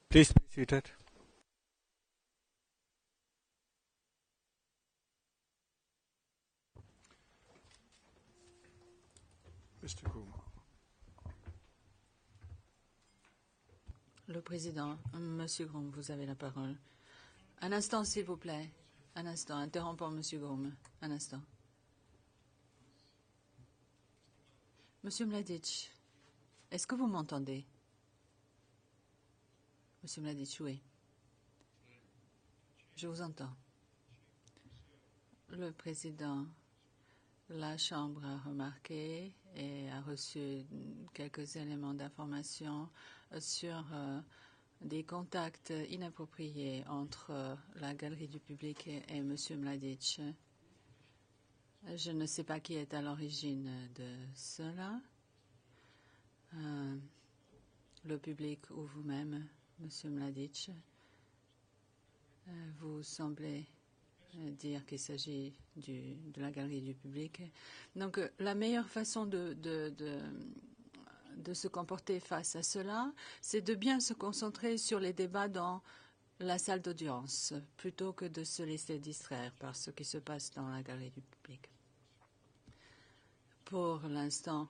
Please be seated. Mr. Groom. Le président, Monsieur Groom, vous avez la parole. Un instant, s'il vous plaît. Un instant. Interrompons Monsieur Groom. Un instant. Monsieur Mladic, est-ce que vous m'entendez? Monsieur Mladic, oui. Je vous entends. Le président, la Chambre a remarqué et a reçu quelques éléments d'information sur des contacts inappropriés entre la galerie du public et M. Mladic. Je ne sais pas qui est à l'origine de cela. Le public ou vous-même, M. Mladic, vous semblez dire qu'il s'agit de la galerie du public. Donc, la meilleure façon de se comporter face à cela, c'est de bien se concentrer sur les débats dans la salle d'audience, plutôt que de se laisser distraire par ce qui se passe dans la galerie du public. Pour l'instant,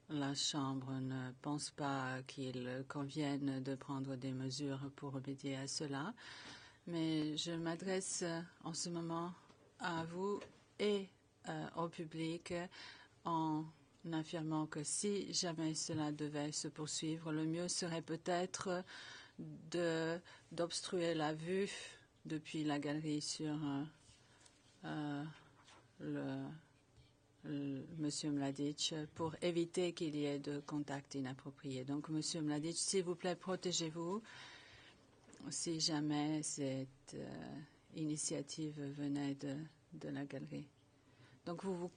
la Chambre ne pense pas qu'il convienne de prendre des mesures pour remédier à cela, mais je m'adresse en ce moment à vous et au public en affirmant que si jamais cela devait se poursuivre, le mieux serait peut-être d'obstruer la vue depuis la galerie sur Monsieur Mladic pour éviter qu'il y ait de contacts inappropriés. Donc, Monsieur Mladic, s'il vous plaît, protégez-vous si jamais cette initiative venait de la galerie. Donc, vous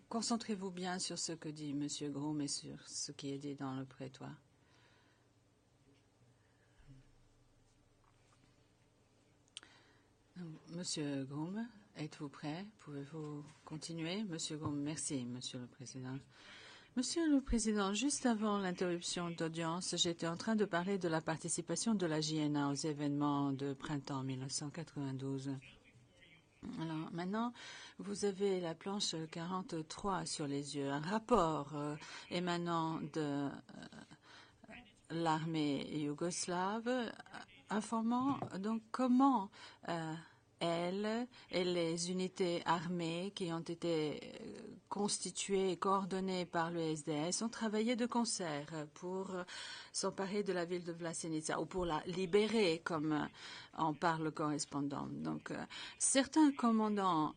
concentrez-vous bien sur ce que dit Monsieur Groom et sur ce qui est dit dans le prétoire. Monsieur Groom, êtes-vous prêt? Pouvez-vous continuer? Monsieur Groom, merci, Monsieur le Président. Monsieur le Président, juste avant l'interruption d'audience, j'étais en train de parler de la participation de la JNA aux événements de printemps 1992. Alors maintenant, vous avez la planche 43 sur les yeux, un rapport émanant de l'armée yougoslave informant donc comment elle et les unités armées qui ont été constituées et coordonnées par le SDS ont travaillé de concert pour s'emparer de la ville de Vlasenica ou pour la libérer, comme en parle le correspondant. Donc, certains commandants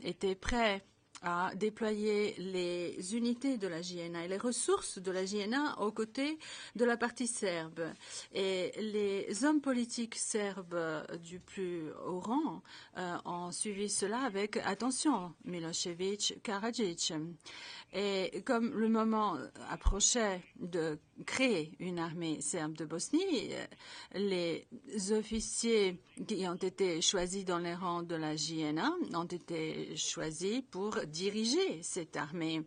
étaient prêts à déployer les unités de la JNA et les ressources de la JNA aux côtés de la partie serbe. Et les hommes politiques serbes du plus haut rang ont suivi cela avec attention, Milosevic, Karadzic. Et comme le moment approchait de créer une armée serbe de Bosnie, les officiers qui ont été choisis dans les rangs de la JNA ont été choisis pour diriger cette armée.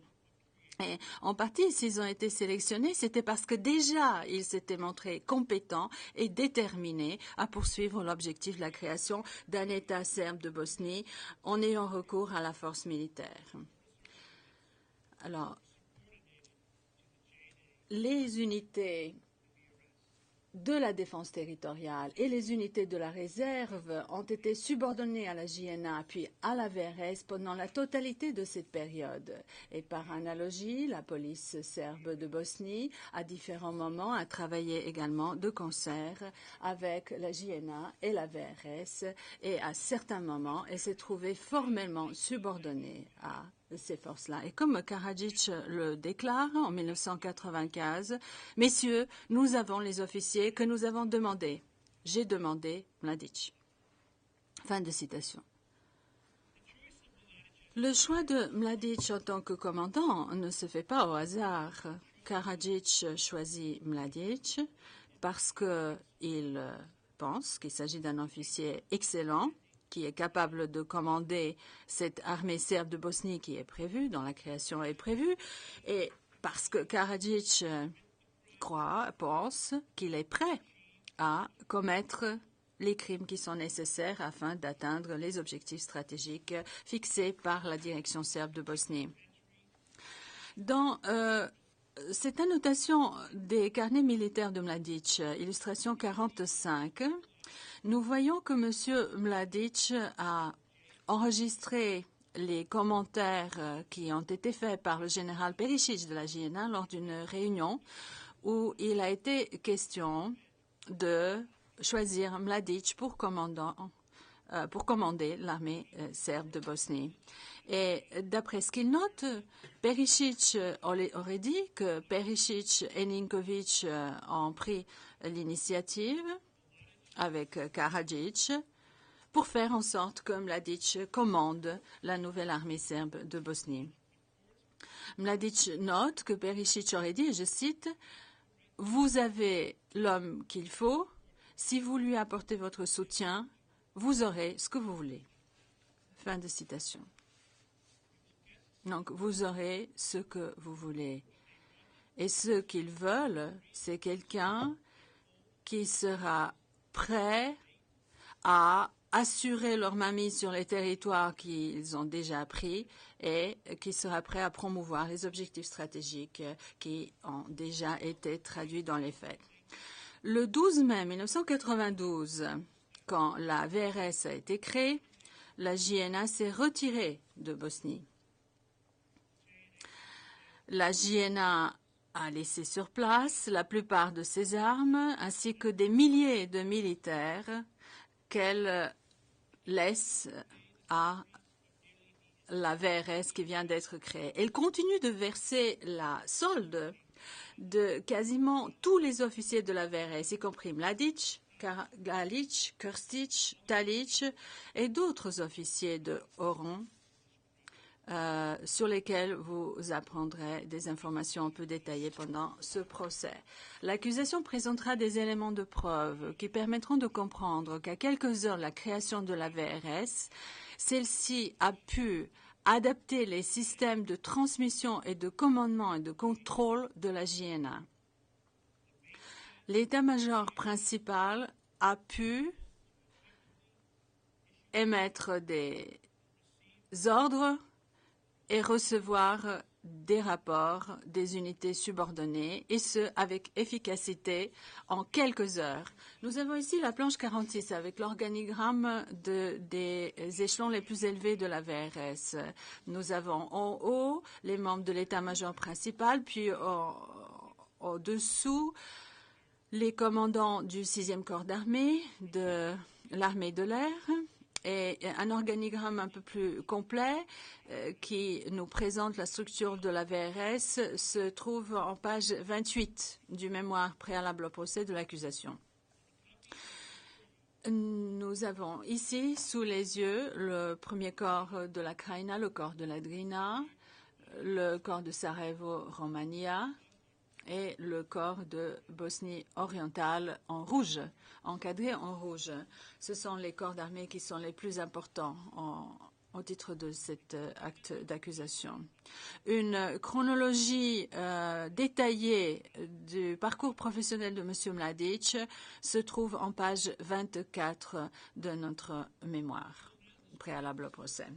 Et en partie, s'ils ont été sélectionnés, c'était parce que déjà, ils s'étaient montrés compétents et déterminés à poursuivre l'objectif de la création d'un État serbe de Bosnie en ayant recours à la force militaire. Alors, les unités de la défense territoriale et les unités de la réserve ont été subordonnées à la JNA puis à la VRS pendant la totalité de cette période. Et par analogie, la police serbe de Bosnie, à différents moments, a travaillé également de concert avec la JNA et la VRS et à certains moments, elle s'est trouvée formellement subordonnée à ces forces-là. Et comme Karadzic le déclare en 1995, messieurs, nous avons les officiers que nous avons demandés. J'ai demandé Mladic. Fin de citation. Le choix de Mladic en tant que commandant ne se fait pas au hasard. Karadzic choisit Mladic parce qu'il pense qu'il s'agit d'un officier excellent qui est capable de commander cette armée serbe de Bosnie qui est prévue, dont la création est prévue, et parce que Karadzic pense qu'il est prêt à commettre les crimes qui sont nécessaires afin d'atteindre les objectifs stratégiques fixés par la direction serbe de Bosnie. Dans cette annotation des carnets militaires de Mladic, illustration 45, nous voyons que M. Mladic a enregistré les commentaires qui ont été faits par le général Perisic de la JNA lors d'une réunion où il a été question de choisir Mladic pour commander l'armée serbe de Bosnie. Et d'après ce qu'il note, Perisic aurait dit que Perisic et Ninkovic ont pris l'initiative avec Karadzic pour faire en sorte que Mladic commande la nouvelle armée serbe de Bosnie. Mladic note que Perisic aurait dit, et je cite, « Vous avez l'homme qu'il faut, si vous lui apportez votre soutien, vous aurez ce que vous voulez. » Fin de citation. Donc, vous aurez ce que vous voulez. Et ce qu'ils veulent, c'est quelqu'un qui sera prêt à assurer leur mainmise sur les territoires qu'ils ont déjà pris et qui sera prêt à promouvoir les objectifs stratégiques qui ont déjà été traduits dans les faits. Le 12 mai 1992, quand la VRS a été créée, la JNA s'est retirée de Bosnie. La JNA a laissé sur place la plupart de ses armes ainsi que des milliers de militaires qu'elle laisse à la VRS qui vient d'être créée. Elle continue de verser la solde de quasiment tous les officiers de la VRS, y compris Mladic, Galic, Krstic, Talic et d'autres officiers de haut rang sur lesquels vous apprendrez des informations un peu détaillées pendant ce procès. L'accusation présentera des éléments de preuve qui permettront de comprendre qu'à quelques heures de la création de la VRS, celle-ci a pu adapter les systèmes de transmission et de commandement et de contrôle de la JNA. L'état-major principal a pu émettre des ordres et recevoir des rapports des unités subordonnées, et ce, avec efficacité, en quelques heures. Nous avons ici la planche 46 avec l'organigramme des échelons les plus élevés de la VRS. Nous avons en haut les membres de l'état-major principal, puis au-dessous les commandants du 6e corps d'armée, de l'armée de l'air, et un organigramme un peu plus complet qui nous présente la structure de la VRS se trouve en page 28 du mémoire préalable au procès de l'accusation. Nous avons ici sous les yeux le premier corps de la Krajina, le corps de la Drina, le corps de Sarajevo-Romania et le corps de Bosnie orientale en rouge, encadré en rouge. Ce sont les corps d'armée qui sont les plus importants au titre de cet acte d'accusation. Une chronologie détaillée du parcours professionnel de M. Mladic se trouve en page 24 de notre mémoire préalable au procès.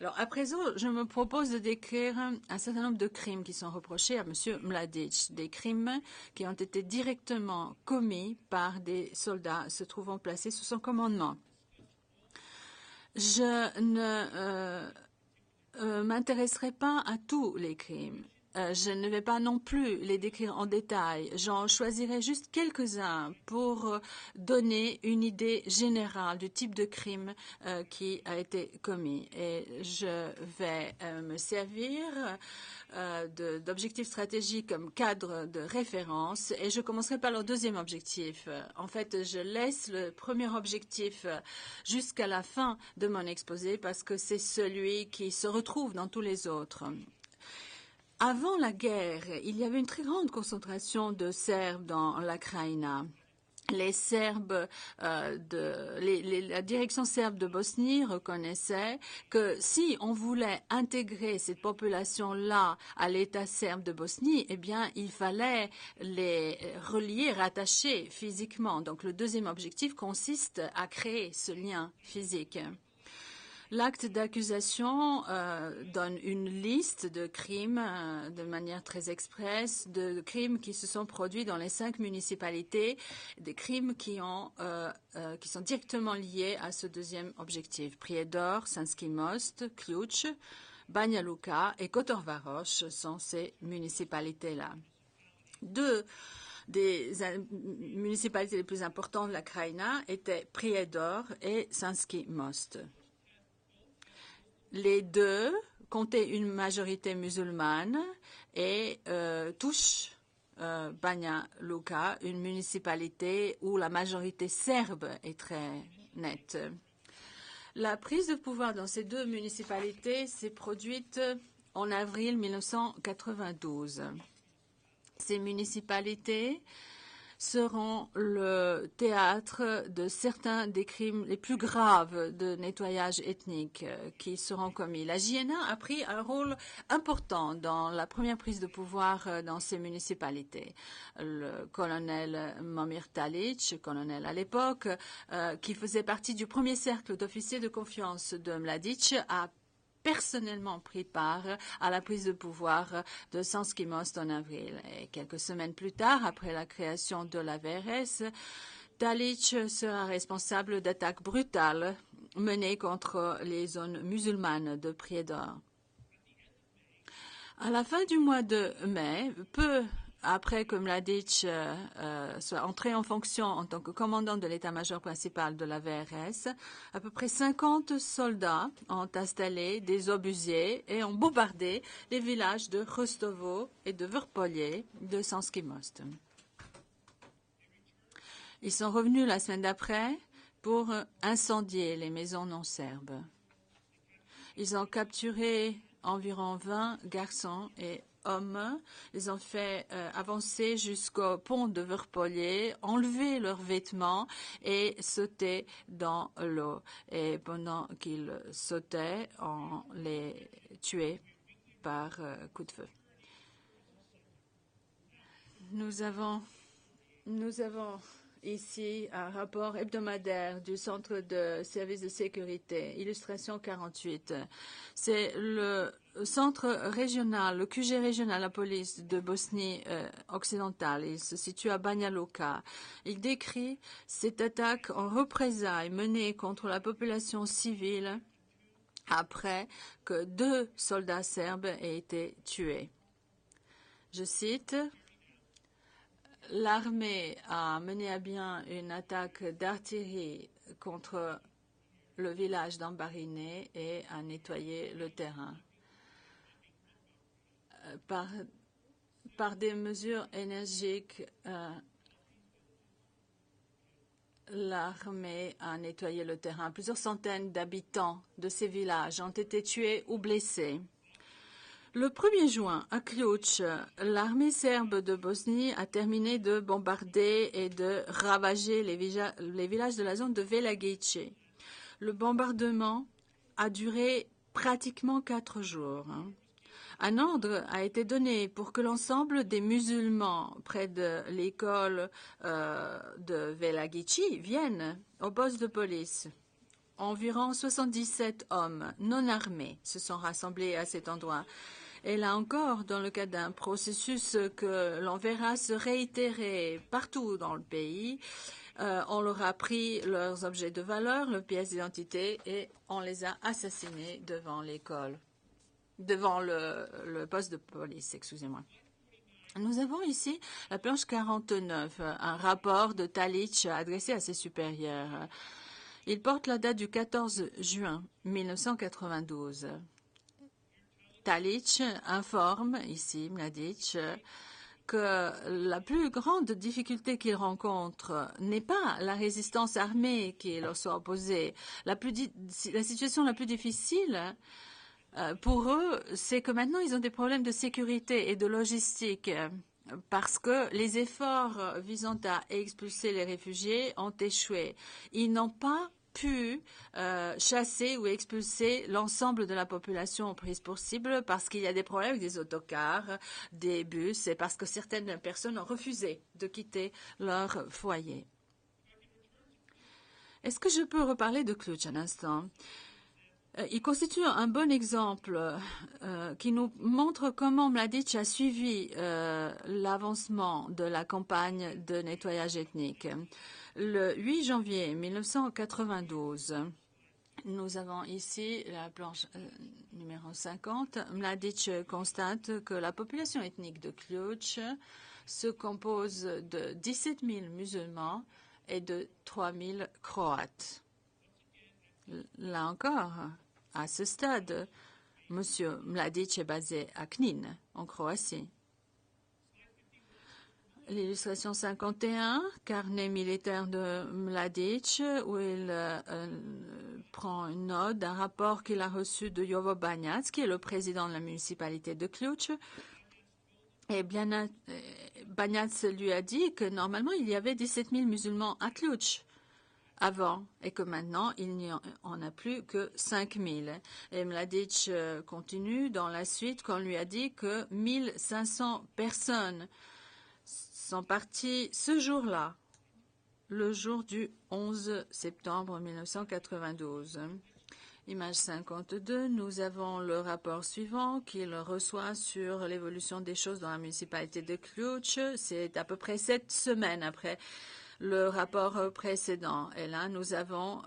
Alors, à présent, je me propose de décrire un certain nombre de crimes qui sont reprochés à M. Mladic, des crimes qui ont été directement commis par des soldats se trouvant placés sous son commandement. Je ne m'intéresserai pas à tous les crimes. Je ne vais pas non plus les décrire en détail. J'en choisirai juste quelques-uns pour donner une idée générale du type de crime qui a été commis. Et je vais me servir d'objectifs stratégiques comme cadre de référence. Et je commencerai par le deuxième objectif. En fait, je laisse le premier objectif jusqu'à la fin de mon exposé parce que c'est celui qui se retrouve dans tous les autres. Avant la guerre, il y avait une très grande concentration de Serbes dans la Krajina. les Serbes la direction serbe de Bosnie reconnaissait que si on voulait intégrer cette population-là à l'État serbe de Bosnie, eh bien, il fallait les relier, rattacher physiquement. Donc, le deuxième objectif consiste à créer ce lien physique. L'acte d'accusation donne une liste de crimes de manière très expresse, de crimes qui se sont produits dans les 5 municipalités, des crimes qui sont directement liés à ce deuxième objectif. Prijedor, Sanski Most, Ključ, Banja Luka et Kotor-Varoš sont ces municipalités-là. Deux des municipalités les plus importantes de la Krajina étaient Prijedor et Sanski Most. Les deux comptaient une majorité musulmane et touchent Banja Luka, une municipalité où la majorité serbe est très nette. La prise de pouvoir dans ces deux municipalités s'est produite en avril 1992. Ces municipalités seront le théâtre de certains des crimes les plus graves de nettoyage ethnique qui seront commis. La JNA a pris un rôle important dans la première prise de pouvoir dans ces municipalités. Le colonel Momir Talić, colonel à l'époque, qui faisait partie du premier cercle d'officiers de confiance de Mladić, a personnellement pris part à la prise de pouvoir de Sanski Most en avril. Et quelques semaines plus tard, après la création de la VRS, Talić sera responsable d'attaques brutales menées contre les zones musulmanes de Prijedor. À la fin du mois de mai, peu après que Mladić soit entré en fonction en tant que commandant de l'état-major principal de la VRS, à peu près 50 soldats ont installé des obusiers et ont bombardé les villages de Hrustovo et de Vrpolje de Sanski Most. Ils sont revenus la semaine d'après pour incendier les maisons non serbes. Ils ont capturé environ 20 garçons et hommes. Ils ont fait avancer jusqu'au pont de Vrpolje, enlever leurs vêtements et sauter dans l'eau. Et pendant qu'ils sautaient, on les tuait par coup de feu. Nous avons ici un rapport hebdomadaire du Centre de services de sécurité, illustration 48. C'est le centre régional, le QG régional, la police de Bosnie occidentale. Il se situe à Banja Luka. Il décrit cette attaque en représailles menée contre la population civile après que 2 soldats serbes aient été tués. Je cite: l'armée a mené à bien une attaque d'artillerie contre le village d'Ambarine et a nettoyé le terrain. Par des mesures énergiques, l'armée a nettoyé le terrain. Plusieurs centaines d'habitants de ces villages ont été tués ou blessés. Le 1er juin, à Ključ, l'armée serbe de Bosnie a terminé de bombarder et de ravager les villages de la zone de Velagići. Le bombardement a duré pratiquement 4 jours. Un ordre a été donné pour que l'ensemble des musulmans près de l'école de Velagići viennent au poste de police. Environ 77 hommes non armés se sont rassemblés à cet endroit. Et là encore, dans le cadre d'un processus que l'on verra se réitérer partout dans le pays, on leur a pris leurs objets de valeur, leurs pièces d'identité, et on les a assassinés devant l'école, devant le poste de police, excusez-moi. Nous avons ici la planche 49, un rapport de Talić adressé à ses supérieurs. Il porte la date du 14 juin 1992. Talić informe ici, Mladić, que la plus grande difficulté qu'ils rencontrent n'est pas la résistance armée qui leur soit opposée. La situation la plus difficile pour eux, c'est que maintenant ils ont des problèmes de sécurité et de logistique. parce que les efforts visant à expulser les réfugiés ont échoué. Ils n'ont pas pu chasser ou expulser l'ensemble de la population prise pour cible parce qu'il y a des problèmes avec des autocars, des bus et parce que certaines personnes ont refusé de quitter leur foyer. Est-ce que je peux reparler de Cluj un instant? Il constitue un bon exemple qui nous montre comment Mladic a suivi l'avancement de la campagne de nettoyage ethnique. Le 8 janvier 1992, nous avons ici la planche numéro 50. Mladic constate que la population ethnique de Cluj se compose de 17 000 musulmans et de 3 000 Croates. Là encore, à ce stade, M. Mladic est basé à Knin, en Croatie. L'illustration 51, carnet militaire de Mladic, où il prend une note d'un rapport qu'il a reçu de Jovo Banjac, qui est le président de la municipalité de Cluj. Et Banjac lui a dit que normalement, il y avait 17 000 musulmans à Cluj avant, et que maintenant, il n'y en a plus que 5 000. Et Mladic continue dans la suite qu'on lui a dit que 1 500 personnes sont parties ce jour-là, le jour du 11 septembre 1992. Image 52, nous avons le rapport suivant qu'il reçoit sur l'évolution des choses dans la municipalité de Cluj. C'est à peu près 7 semaines après le rapport précédent. Et là, nous avons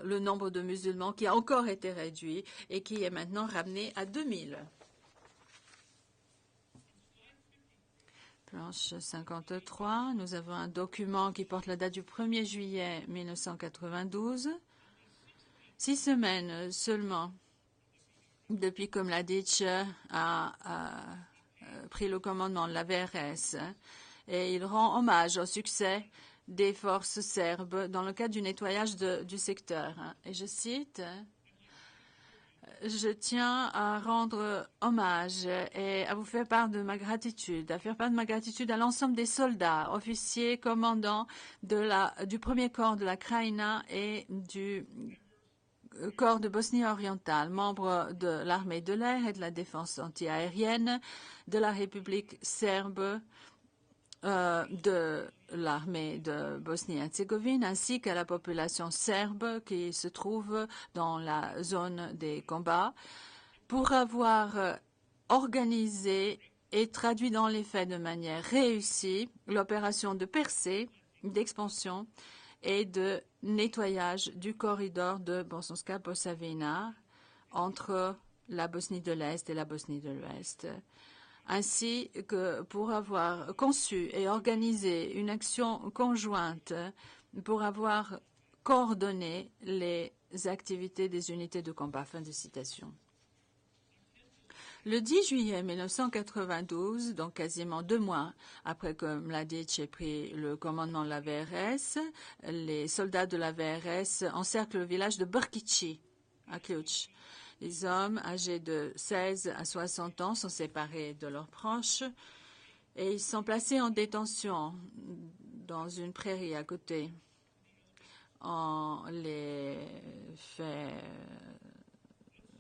le nombre de musulmans qui a encore été réduit et qui est maintenant ramené à 2000. Planche 53, nous avons un document qui porte la date du 1er juillet 1992. 6 semaines seulement depuis que Mladic a pris le commandement de la VRS. Et il rend hommage au succès des forces serbes dans le cadre du nettoyage du secteur. Et je cite, « Je tiens à rendre hommage et à vous faire part de ma gratitude, à faire part de ma gratitude à l'ensemble des soldats, officiers, commandants du premier corps de la Krajina et du corps de Bosnie orientale, membres de l'armée de l'air et de la défense antiaérienne de la République serbe, de l'armée de Bosnie-Herzégovine, ainsi qu'à la population serbe qui se trouve dans la zone des combats, pour avoir organisé et traduit dans les faits de manière réussie l'opération de percée, d'expansion et de nettoyage du corridor de Bosanska-Posavina entre la Bosnie de l'Est et la Bosnie de l'Ouest, ainsi que pour avoir conçu et organisé une action conjointe pour avoir coordonné les activités des unités de combat. Fin de citation. Le 10 juillet 1992, donc quasiment 2 mois après que Mladic ait pris le commandement de la VRS, les soldats de la VRS encerclent le village de Brkići, à Cluj. Les hommes âgés de 16 à 60 ans sont séparés de leurs proches et ils sont placés en détention dans une prairie à côté. On les fait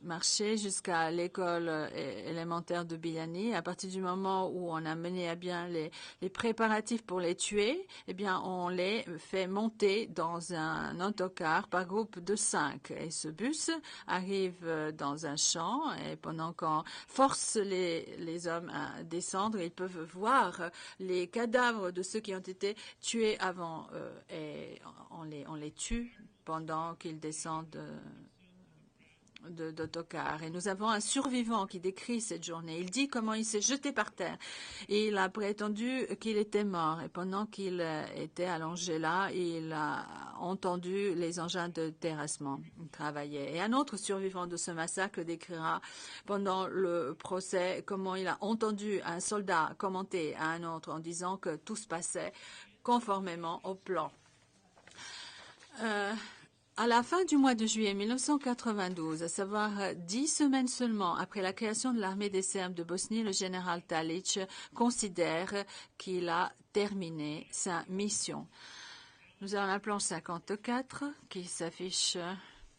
marcher jusqu'à l'école élémentaire de Biljani. À partir du moment où on a mené à bien les préparatifs pour les tuer, eh bien, on les fait monter dans un autocar par groupe de 5. Et ce bus arrive dans un champ et pendant qu'on force les hommes à descendre, ils peuvent voir les cadavres de ceux qui ont été tués avant et on les tue pendant qu'ils descendent d'autocar. Et nous avons un survivant qui décrit cette journée. Il dit comment il s'est jeté par terre. Et il a prétendu qu'il était mort. Et pendant qu'il était allongé là, il a entendu les engins de terrassement travailler. Et un autre survivant de ce massacre décrira pendant le procès comment il a entendu un soldat commenter à un autre en disant que tout se passait conformément au plan. À la fin du mois de juillet 1992, à savoir 10 semaines seulement après la création de l'armée des Serbes de Bosnie, le général Tadić considère qu'il a terminé sa mission. Nous avons la planche 54 qui s'affiche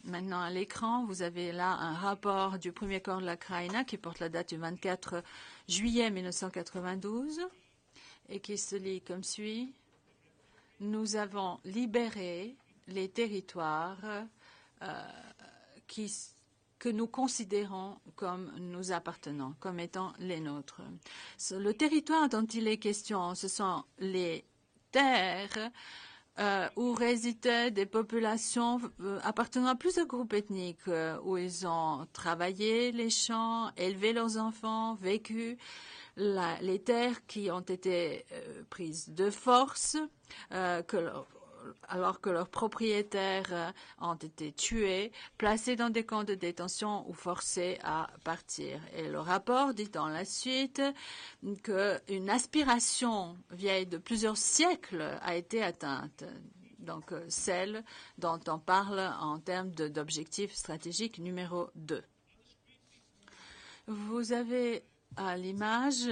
maintenant à l'écran. Vous avez là un rapport du premier corps de la Krajina qui porte la date du 24 juillet 1992 et qui se lit comme suit. Nous avons libéré les territoires que nous considérons comme nous appartenant, comme étant les nôtres. Le territoire dont il est question, ce sont les terres où résidaient des populations appartenant à plusieurs groupes ethniques, où ils ont travaillé les champs, élevé leurs enfants, vécu. Les terres qui ont été prises de force, alors que leurs propriétaires ont été tués, placés dans des camps de détention ou forcés à partir. Et le rapport dit dans la suite qu'une aspiration vieille de plusieurs siècles a été atteinte. Donc celle dont on parle en termes d'objectif stratégique numéro 2. Vous avez à l'image,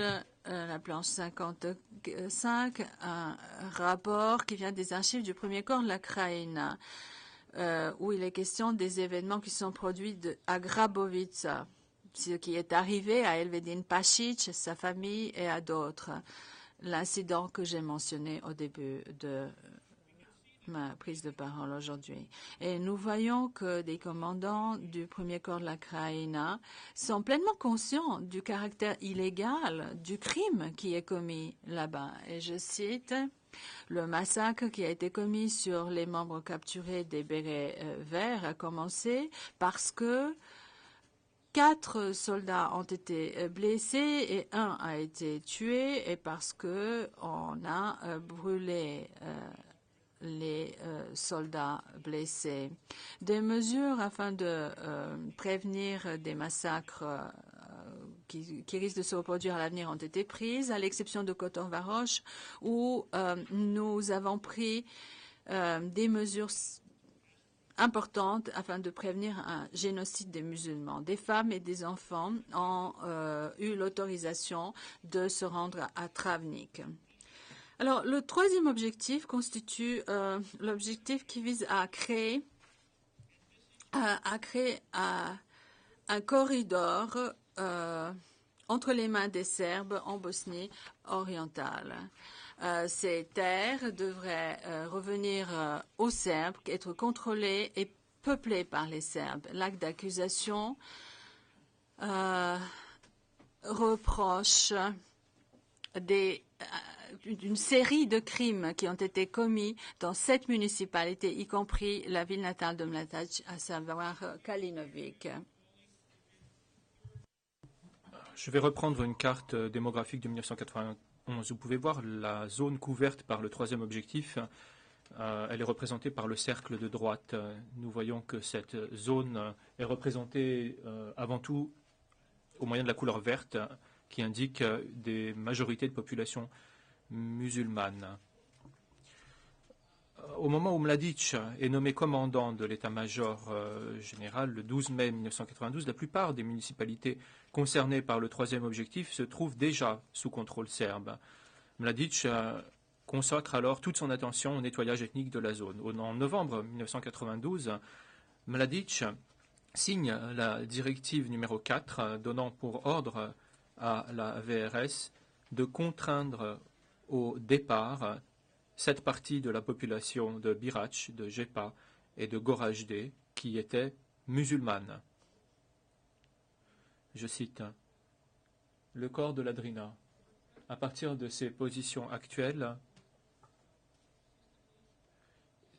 la planche 55, un rapport qui vient des archives du premier corps de la Krajina, où il est question des événements qui sont produits à Grabovica, ce qui est arrivé à Elvedin Pašić, sa famille et à d'autres. L'incident que j'ai mentionné au début de ma prise de parole aujourd'hui. Et nous voyons que des commandants du premier corps de la Krajina sont pleinement conscients du caractère illégal du crime qui est commis là-bas. Et je cite, le massacre qui a été commis sur les membres capturés des bérets verts a commencé parce que 4 soldats ont été blessés et 1 a été tué, et parce que on a brûlé les soldats blessés. Des mesures afin de prévenir des massacres qui risquent de se reproduire à l'avenir ont été prises, à l'exception de Kotor-Varoš, où nous avons pris des mesures importantes afin de prévenir un génocide des musulmans. Des femmes et des enfants ont eu l'autorisation de se rendre à Travnik. Alors, le troisième objectif constitue l'objectif qui vise à créer un corridor entre les mains des Serbes en Bosnie orientale. Ces terres devraient revenir aux Serbes, être contrôlées et peuplées par les Serbes. L'acte d'accusation reproche d'une série de crimes qui ont été commis dans 7 municipalités, y compris la ville natale de Mletac, à savoir Kalinovic. Je vais reprendre une carte démographique de 1991. Vous pouvez voir la zone couverte par le troisième objectif. Elle est représentée par le cercle de droite. Nous voyons que cette zone est représentée avant tout au moyen de la couleur verte, qui indique des majorités de population musulmane. Au moment où Mladić est nommé commandant de l'état-major général le 12 mai 1992, la plupart des municipalités concernées par le troisième objectif se trouvent déjà sous contrôle serbe. Mladić consacre alors toute son attention au nettoyage ethnique de la zone. En novembre 1992, Mladić signe la directive numéro 4 donnant pour ordre à la VRS de contraindre au départ cette partie de la population de Birač, de Žepa et de Goražde qui était musulmane. Je cite, le corps de la Drina, à partir de ses positions actuelles,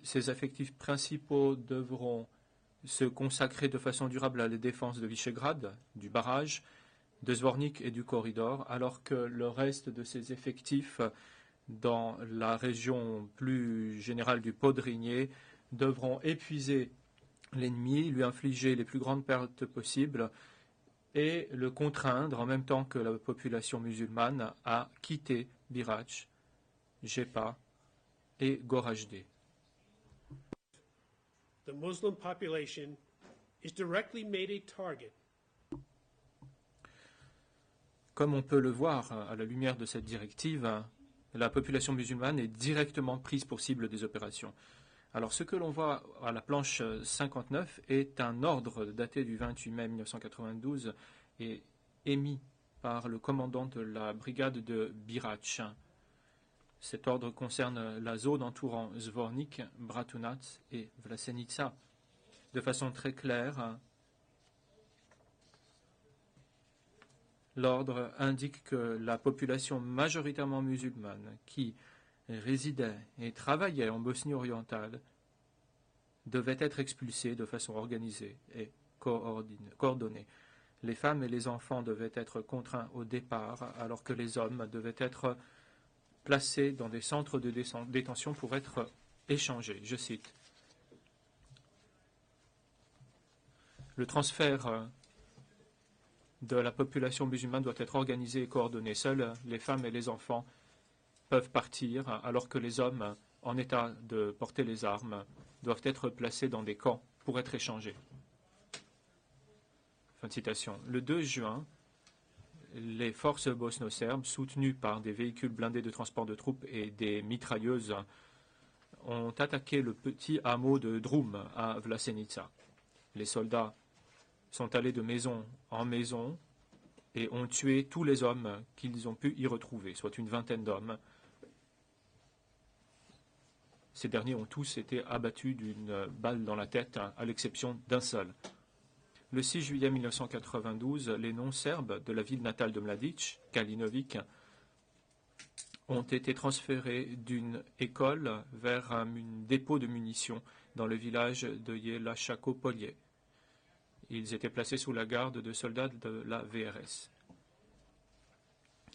ses effectifs principaux devront se consacrer de façon durable à la défense de Visegrad, du barrage, de Zvornik et du corridor, alors que le reste de ses effectifs dans la région plus générale du Podrinje devront épuiser l'ennemi, lui infliger les plus grandes pertes possibles et le contraindre, en même temps que la population musulmane, à quitter Birač, Žepa et Goražde. the Muslim population is directly made a target. Comme on peut le voir à la lumière de cette directive, la population musulmane est directement prise pour cible des opérations. Alors ce que l'on voit à la planche 59 est un ordre daté du 28 mai 1992 et émis par le commandant de la brigade de Birach. Cet ordre concerne la zone entourant Zvornik, Bratunac et Vlasenica. De façon très claire, l'ordre indique que la population majoritairement musulmane qui résidait et travaillait en Bosnie orientale devait être expulsée de façon organisée et coordonnée. Les femmes et les enfants devaient être contraints au départ, alors que les hommes devaient être placés dans des centres de détention pour être échangés. Je cite. Le transfert de la population musulmane doit être organisé et coordonné. Seuls les femmes et les enfants peuvent partir, alors que les hommes en état de porter les armes doivent être placés dans des camps pour être échangés. Fin de citation. Le 2 juin, les forces bosno-serbes, soutenues par des véhicules blindés de transport de troupes et des mitrailleuses, ont attaqué le petit hameau de Drum à Vlasenica. Les soldats sont allés de maison en maison et ont tué tous les hommes qu'ils ont pu y retrouver, soit une vingtaine d'hommes. Ces derniers ont tous été abattus d'une balle dans la tête, à l'exception d'un seul. Le 6 juillet 1992, les non-serbes de la ville natale de Mladic, Kalinovic, ont été transférés d'une école vers un dépôt de munitions dans le village de Jelašako-Polje. Ils étaient placés sous la garde de soldats de la VRS.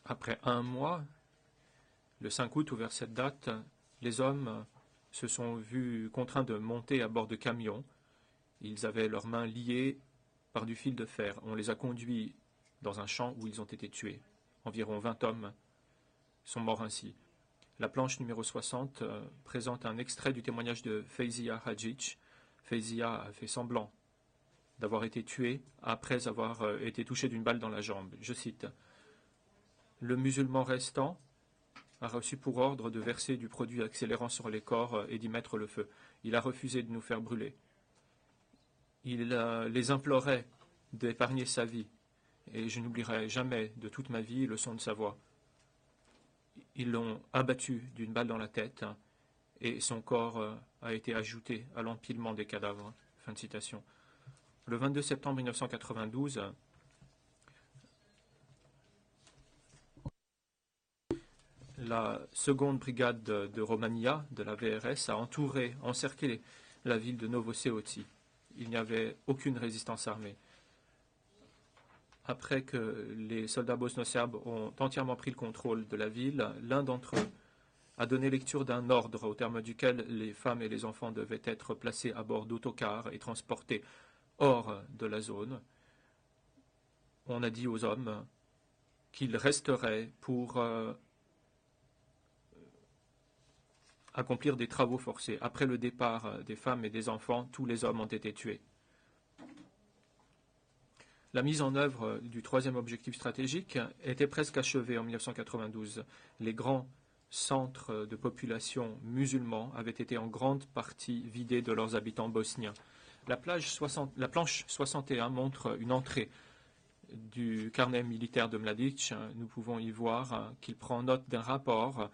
Après un mois, le 5 août ou vers cette date, les hommes se sont vus contraints de monter à bord de camions. Ils avaient leurs mains liées par du fil de fer. On les a conduits dans un champ où ils ont été tués. Environ 20 hommes sont morts ainsi. La planche numéro 60 présente un extrait du témoignage de Feyzia Hadjic. Feyzia a fait semblant d'avoir été tué après avoir été touché d'une balle dans la jambe. Je cite. « Le musulman restant a reçu pour ordre de verser du produit accélérant sur les corps et d'y mettre le feu. Il a refusé de nous faire brûler. Il les implorait d'épargner sa vie, et je n'oublierai jamais de toute ma vie le son de sa voix. Ils l'ont abattu d'une balle dans la tête, et son corps a été ajouté à l'empilement des cadavres. » Fin de citation. Le 22 septembre 1992, la seconde brigade de Romania, de la VRS, a encerclé la ville de Novoseoti. Il n'y avait aucune résistance armée. Après que les soldats bosno-serbes ont entièrement pris le contrôle de la ville, l'un d'entre eux a donné lecture d'un ordre au terme duquel les femmes et les enfants devaient être placés à bord d'autocars et transportés hors de la zone. On a dit aux hommes qu'ils resteraient pour accomplir des travaux forcés. Après le départ des femmes et des enfants, tous les hommes ont été tués. La mise en œuvre du troisième objectif stratégique était presque achevée en 1992. Les grands centres de population musulmans avaient été en grande partie vidés de leurs habitants bosniens. La planche 61 montre une entrée du carnet militaire de Mladic. Nous pouvons y voir qu'il prend note d'un rapport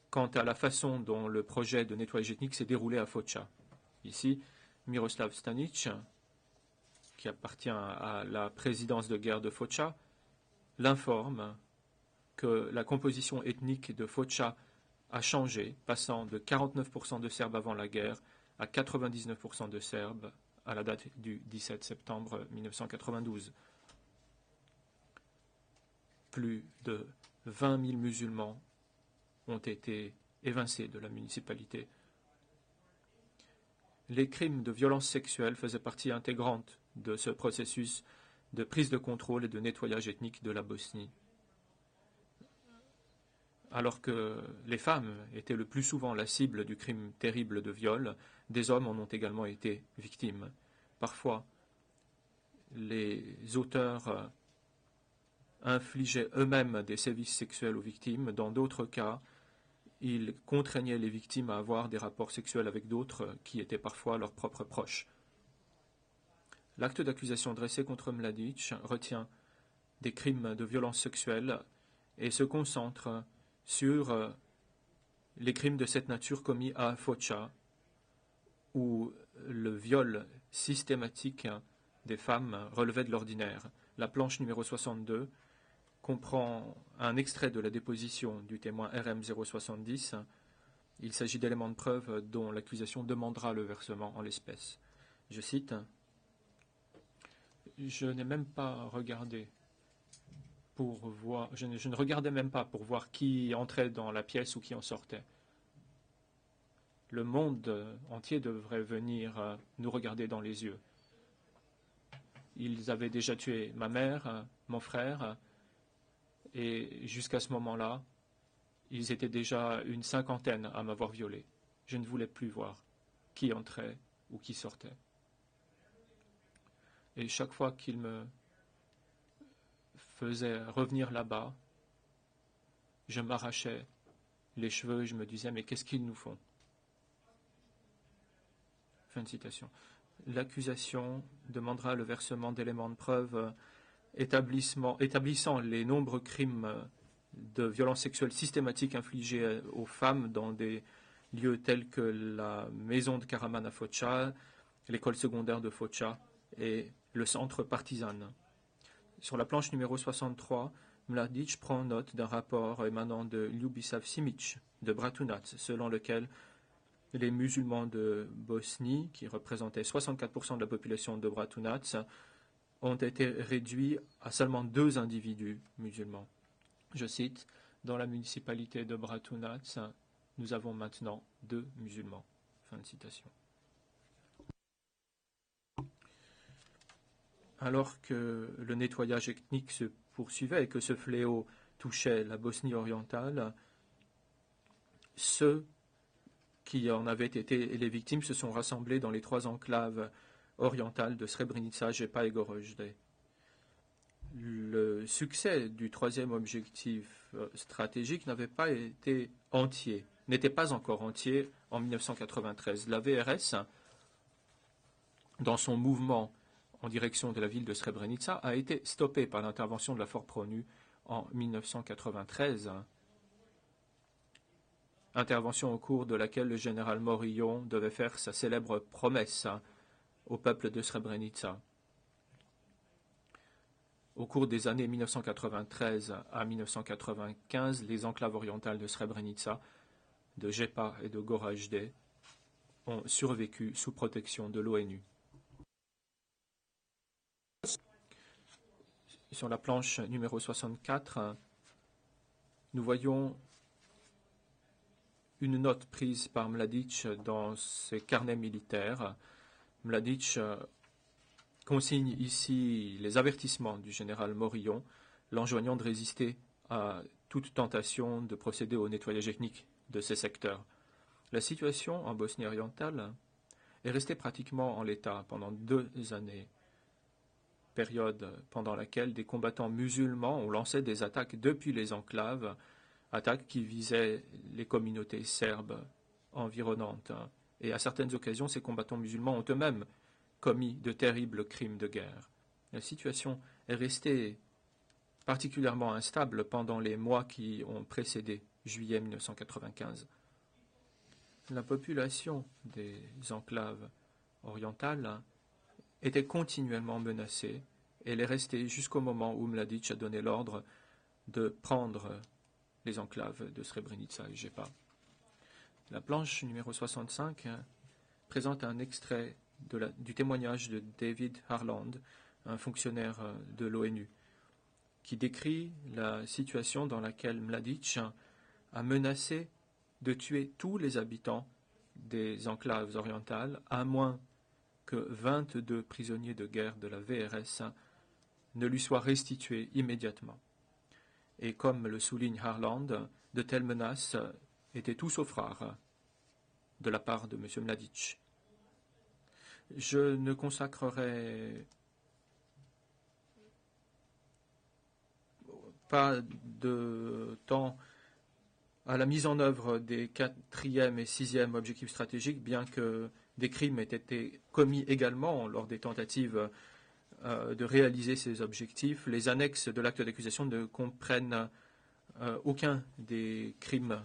quant à la façon dont le projet de nettoyage ethnique s'est déroulé à Foča. Ici, Miroslav Stanic, qui appartient à la présidence de guerre de Foča, l'informe que la composition ethnique de Foča a changé, passant de 49% de Serbes avant la guerre à 99% de Serbes à la date du 17 septembre 1992. Plus de 20 000 musulmans ont été évincés de la municipalité. Les crimes de violence sexuelle faisaient partie intégrante de ce processus de prise de contrôle et de nettoyage ethnique de la Bosnie. Alors que les femmes étaient le plus souvent la cible du crime terrible de viol, des hommes en ont également été victimes. Parfois, les auteurs infligeaient eux-mêmes des sévices sexuels aux victimes. Dans d'autres cas, ils contraignaient les victimes à avoir des rapports sexuels avec d'autres qui étaient parfois leurs propres proches. L'acte d'accusation dressé contre Mladic retient des crimes de violence sexuelle et se concentre sur les crimes de cette nature commis à Foča, où le viol systématique des femmes relevait de l'ordinaire. La planche numéro 62 comprend un extrait de la déposition du témoin RM 070. Il s'agit d'éléments de preuve dont l'accusation demandera le versement en l'espèce. Je cite: « Je n'ai même pas regardé pour voir, je ne regardais même pas pour voir qui entrait dans la pièce ou qui en sortait. Le monde entier devrait venir nous regarder dans les yeux. Ils avaient déjà tué ma mère, mon frère, et jusqu'à ce moment-là, ils étaient déjà une cinquantaine à m'avoir violé. Je ne voulais plus voir qui entrait ou qui sortait. Et chaque fois qu'ils me faisaient revenir là-bas, je m'arrachais les cheveux et je me disais, mais qu'est-ce qu'ils nous font ?» Fin de citation. L'accusation demandera le versement d'éléments de preuve établissant les nombreux crimes de violences sexuelles systématiques infligés aux femmes dans des lieux tels que la maison de Karaman à Foča, l'école secondaire de Foča et le centre Partizan. Sur la planche numéro 63, Mladic prend note d'un rapport émanant de Ljubislav Simic de Bratunac, selon lequel les musulmans de Bosnie, qui représentaient 64% de la population de Bratunac, ont été réduits à seulement 2 individus musulmans. Je cite: « Dans la municipalité de Bratunac, nous avons maintenant 2 musulmans. » Fin de citation. Alors que le nettoyage ethnique se poursuivait et que ce fléau touchait la Bosnie orientale, ceux qui en avaient été les victimes se sont rassemblés dans les 3 enclaves orientales de Srebrenica, Jepa et Goražde. Le succès du 3e objectif stratégique n'était pas encore entier en 1993. La VRS, dans son mouvement en direction de la ville de Srebrenica, a été stoppée par l'intervention de la Force Pronu en 1993. Intervention au cours de laquelle le général Morillon devait faire sa célèbre promesse au peuple de Srebrenica. Au cours des années 1993 à 1995, les enclaves orientales de Srebrenica, de Jepa et de Goražde ont survécu sous protection de l'ONU. Sur la planche numéro 64, nous voyons une note prise par Mladic dans ses carnets militaires. Mladic consigne ici les avertissements du général Morillon, l'enjoignant de résister à toute tentation de procéder au nettoyage ethnique de ces secteurs. La situation en Bosnie orientale est restée pratiquement en l'état pendant 2 années, période pendant laquelle des combattants musulmans ont lancé des attaques depuis les enclaves, attaques qui visaient les communautés serbes environnantes. Et à certaines occasions, ces combattants musulmans ont eux-mêmes commis de terribles crimes de guerre. La situation est restée particulièrement instable pendant les mois qui ont précédé juillet 1995. La population des enclaves orientales était continuellement menacée et elle est restée jusqu'au moment où Mladic a donné l'ordre de prendre les enclaves de Srebrenica et Jepa. La planche numéro 65 présente un extrait du témoignage de David Harland, un fonctionnaire de l'ONU, qui décrit la situation dans laquelle Mladic a menacé de tuer tous les habitants des enclaves orientales, à moins que 22 prisonniers de guerre de la VRS ne lui soient restitués immédiatement. Et comme le souligne Harland, de telles menaces étaient tout sauf rares de la part de M. Mladic. Je ne consacrerai pas de temps à la mise en œuvre des 4e et 6e objectifs stratégiques, bien que des crimes aient été commis également lors des tentatives de réaliser ces objectifs. Les annexes de l'acte d'accusation ne comprennent aucun des crimes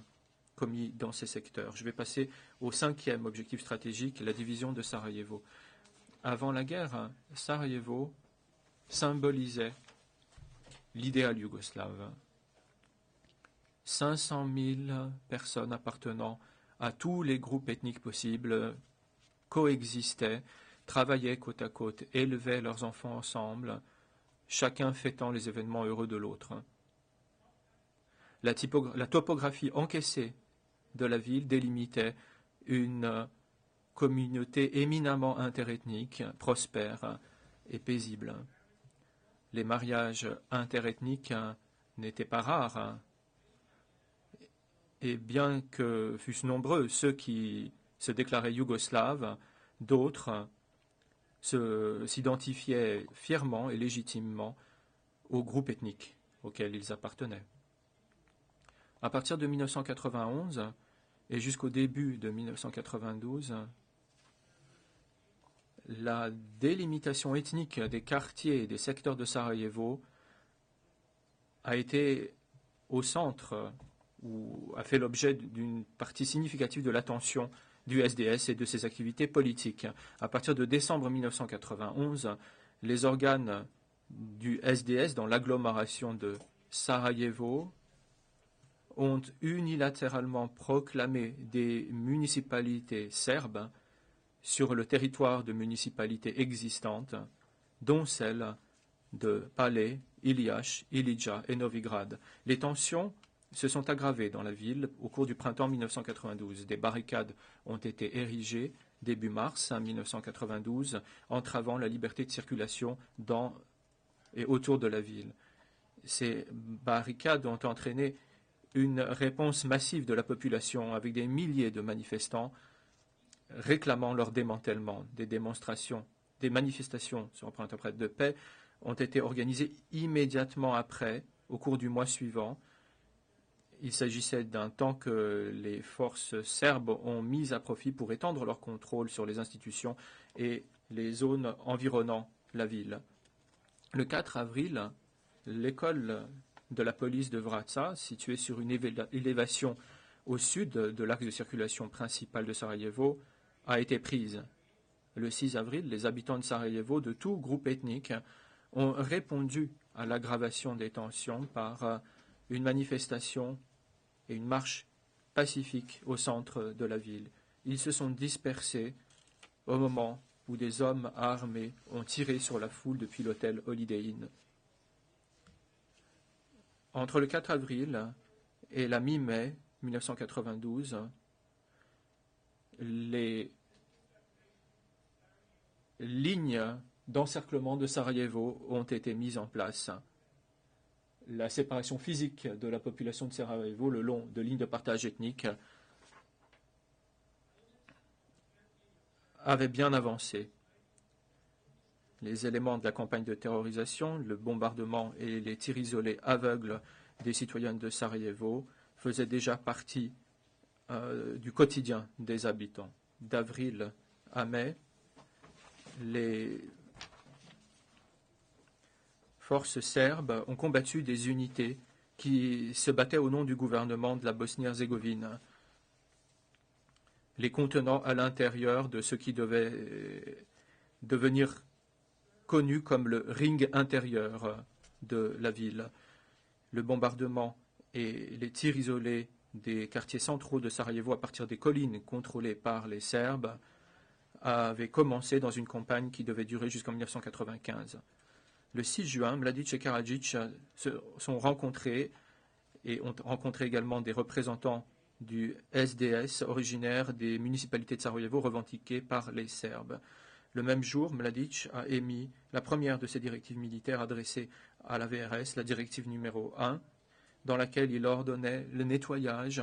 commis dans ces secteurs. Je vais passer au 5e objectif stratégique, la division de Sarajevo. Avant la guerre, Sarajevo symbolisait l'idéal yougoslave. 500 000 personnes appartenant à tous les groupes ethniques possibles coexistaient, travaillaient côte à côte, élevaient leurs enfants ensemble, chacun fêtant les événements heureux de l'autre. La topographie encaissée de la ville délimitait une communauté éminemment interethnique, prospère et paisible. Les mariages interethniques n'étaient pas rares, et bien que fussent nombreux ceux qui se déclaraient yougoslaves, d'autres s'identifiaient fièrement et légitimement au groupe ethnique auquel ils appartenaient. À partir de 1991 et jusqu'au début de 1992, la délimitation ethnique des quartiers et des secteurs de Sarajevo a été au centre ou a fait l'objet d'une partie significative de l'attention du SDS et de ses activités politiques. À partir de décembre 1991, les organes du SDS dans l'agglomération de Sarajevo ont unilatéralement proclamé des municipalités serbes sur le territoire de municipalités existantes, dont celles de Pale, Iliash, Ilija et Novigrad. Les tensions se sont aggravées dans la ville au cours du printemps 1992. Des barricades ont été érigées début mars 1992, entravant la liberté de circulation dans et autour de la ville. Ces barricades ont entraîné une réponse massive de la population avec des milliers de manifestants réclamant leur démantèlement. Des manifestations, si on prend interprète de paix, ont été organisées immédiatement après, au cours du mois suivant. Il s'agissait d'un temps que les forces serbes ont mis à profit pour étendre leur contrôle sur les institutions et les zones environnant la ville. Le 4 avril, l'école de la police de Vrača, située sur une élévation au sud de l'axe de circulation principal de Sarajevo, a été prise. Le 6 avril, les habitants de Sarajevo, de tout groupe ethnique, ont répondu à l'aggravation des tensions par une manifestation et une marche pacifique au centre de la ville. Ils se sont dispersés au moment où des hommes armés ont tiré sur la foule depuis l'hôtel Holiday Inn. Entre le 4 avril et la mi-mai 1992, les lignes d'encerclement de Sarajevo ont été mises en place. La séparation physique de la population de Sarajevo le long de lignes de partage ethnique avait bien avancé. Les éléments de la campagne de terrorisation, le bombardement et les tirs isolés aveugles des citoyens de Sarajevo faisaient déjà partie du quotidien des habitants. D'avril à mai, les forces serbes ont combattu des unités qui se battaient au nom du gouvernement de la Bosnie-Herzégovine, les contenant à l'intérieur de ce qui devait devenir connu comme le ring intérieur de la ville. Le bombardement et les tirs isolés des quartiers centraux de Sarajevo à partir des collines contrôlées par les Serbes avaient commencé dans une campagne qui devait durer jusqu'en 1995. Le 6 juin, Mladic et Karadzic se sont rencontrés et ont rencontré également des représentants du SDS originaires des municipalités de Sarajevo revendiquées par les Serbes. Le même jour, Mladic a émis la première de ses directives militaires adressées à la VRS, la directive numéro 1, dans laquelle il ordonnait le nettoyage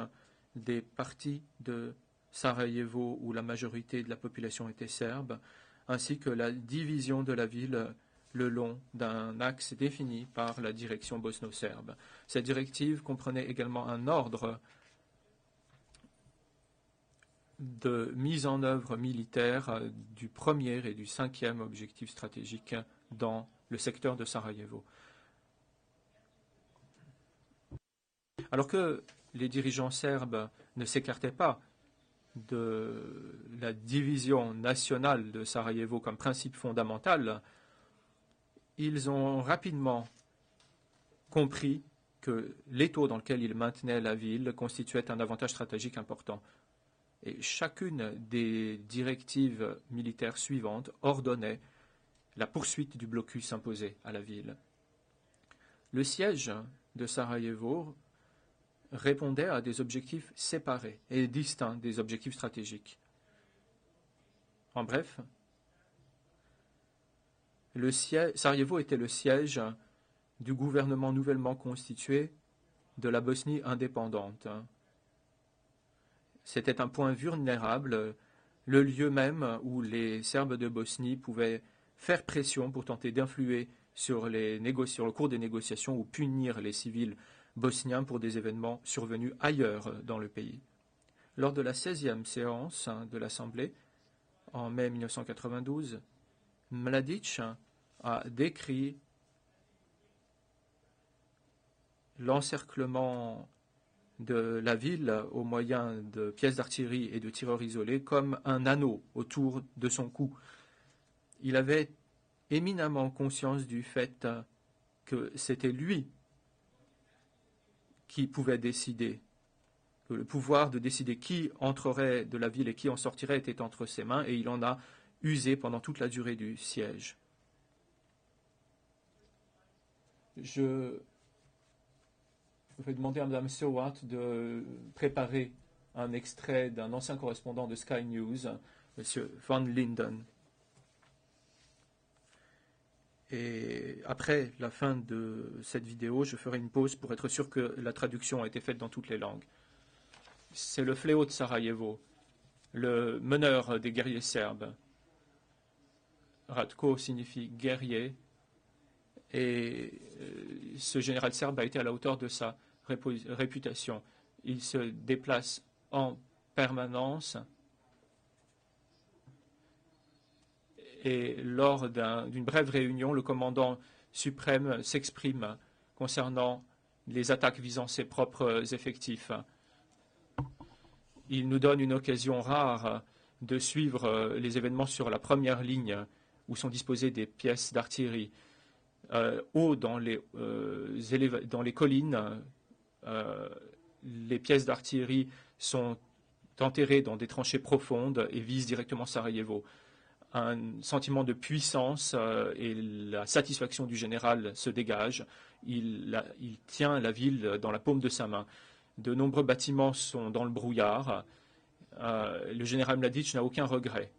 des parties de Sarajevo où la majorité de la population était serbe, ainsi que la division de la ville le long d'un axe défini par la direction bosno-serbe. Cette directive comprenait également un ordre de mise en œuvre militaire du premier et du cinquième objectif stratégique dans le secteur de Sarajevo. Alors que les dirigeants serbes ne s'écartaient pas de la division nationale de Sarajevo comme principe fondamental, ils ont rapidement compris que l'étau dans lequel ils maintenaient la ville constituait un avantage stratégique important. Et chacune des directives militaires suivantes ordonnait la poursuite du blocus imposé à la ville. Le siège de Sarajevo répondait à des objectifs séparés et distincts des objectifs stratégiques. En bref, Sarajevo était le siège du gouvernement nouvellement constitué de la Bosnie indépendante. C'était un point vulnérable, le lieu même où les Serbes de Bosnie pouvaient faire pression pour tenter d'influer sur le cours des négociations ou punir les civils bosniens pour des événements survenus ailleurs dans le pays. Lors de la 16e séance de l'Assemblée, en mai 1992, Mladic a décrit l'encerclement de la ville au moyen de pièces d'artillerie et de tireurs isolés comme un anneau autour de son cou. Il avait éminemment conscience du fait que c'était lui qui pouvait décider, que le pouvoir de décider qui entrerait de la ville et qui en sortirait était entre ses mains, et il en a usé pendant toute la durée du siège. Je vais demander à Mme Stewart de préparer un extrait d'un ancien correspondant de Sky News, M. Van Linden. Et après la fin de cette vidéo, je ferai une pause pour être sûr que la traduction a été faite dans toutes les langues. C'est le fléau de Sarajevo, le meneur des guerriers serbes. Ratko signifie guerrier, et ce général serbe a été à la hauteur de sa réputation. Il se déplace en permanence et lors d'une brève réunion, le commandant suprême s'exprime concernant les attaques visant ses propres effectifs. Il nous donne une occasion rare de suivre les événements sur la première ligne où sont disposées des pièces d'artillerie. Haut dans les collines, les pièces d'artillerie sont enterrées dans des tranchées profondes et visent directement Sarajevo. Un sentiment de puissance et la satisfaction du général se dégagent. Il tient la ville dans la paume de sa main. De nombreux bâtiments sont dans le brouillard. Le général Mladic n'a aucun regret.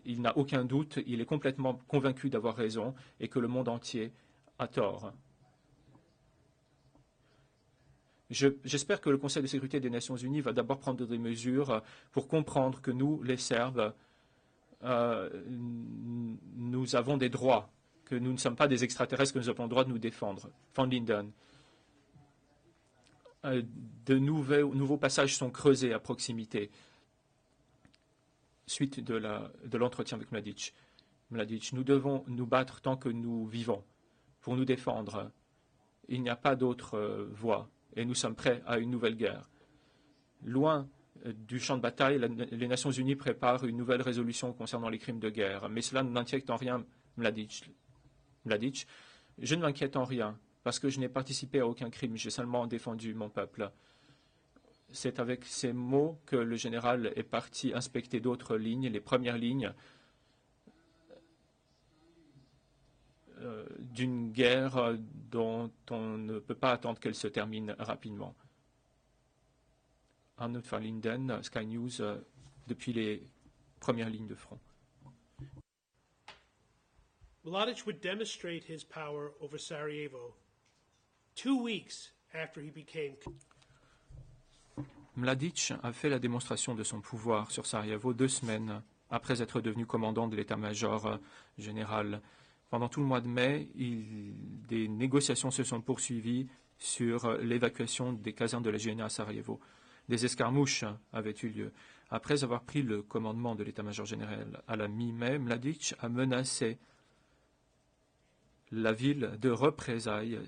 Il n'a aucun doute. Il est complètement convaincu d'avoir raison et que le monde entier a tort. J'espère que le Conseil de sécurité des Nations Unies va d'abord prendre des mesures pour comprendre que nous, les Serbes, nous avons des droits, que nous ne sommes pas des extraterrestres, que nous avons le droit de nous défendre. Van Linden. De nouveaux passages sont creusés à proximité, suite de l'entretien avec Mladic. Nous devons nous battre tant que nous vivons, pour nous défendre. Il n'y a pas d'autre voie, et nous sommes prêts à une nouvelle guerre. Loin du champ de bataille, les Nations Unies préparent une nouvelle résolution concernant les crimes de guerre. Mais cela ne m'inquiète en rien, Mladic. Je ne m'inquiète en rien, parce que je n'ai participé à aucun crime, j'ai seulement défendu mon peuple. C'est avec ces mots que le général est parti inspecter d'autres lignes, les premières lignes d'une guerre dont on ne peut pas attendre qu'elle se termine rapidement. Arnold van Linden, Sky News, depuis les premières lignes de front. Mladic would demonstrate his power over Sarajevo 2 weeks after he became. Mladic a fait la démonstration de son pouvoir sur Sarajevo 2 semaines après être devenu commandant de l'état-major général. Pendant tout le mois de mai, des négociations se sont poursuivies sur l'évacuation des casernes de la GNA à Sarajevo. Des escarmouches avaient eu lieu. Après avoir pris le commandement de l'état-major général à la mi-mai, Mladic a menacé la ville de représailles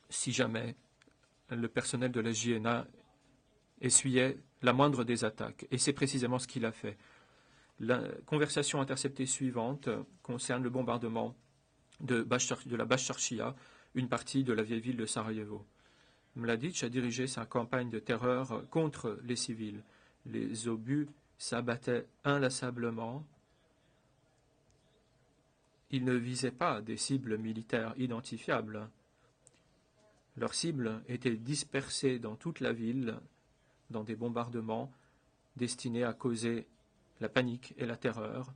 si jamais le personnel de la GNA essuyait la moindre des attaques. Et c'est précisément ce qu'il a fait. La conversation interceptée suivante concerne le bombardement de la Bashtarchia, une partie de la vieille ville de Sarajevo. Mladic a dirigé sa campagne de terreur contre les civils. Les obus s'abattaient inlassablement. Ils ne visaient pas des cibles militaires identifiables. Leurs cibles étaient dispersées dans toute la ville dans des bombardements destinés à causer la panique et la terreur.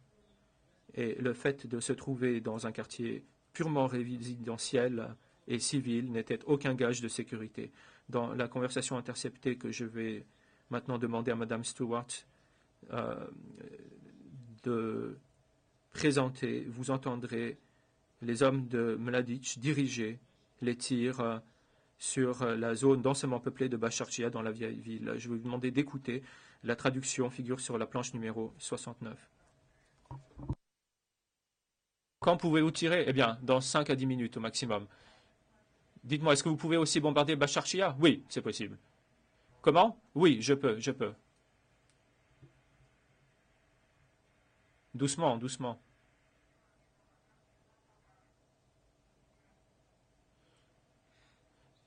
Et le fait de se trouver dans un quartier purement résidentiel et civil n'était aucun gage de sécurité. Dans la conversation interceptée que je vais maintenant demander à Mme Stewart de présenter, vous entendrez les hommes de Mladic diriger les tirs sur la zone densément peuplée de Bashtarchia dans la vieille ville. Je vais vous demander d'écouter. La traduction figure sur la planche numéro 69. Quand pouvez-vous tirer? Eh bien, dans 5 à 10 minutes au maximum. Dites-moi, est-ce que vous pouvez aussi bombarder Bashtarchia? Oui, c'est possible. Comment? Oui, je peux. Doucement, doucement.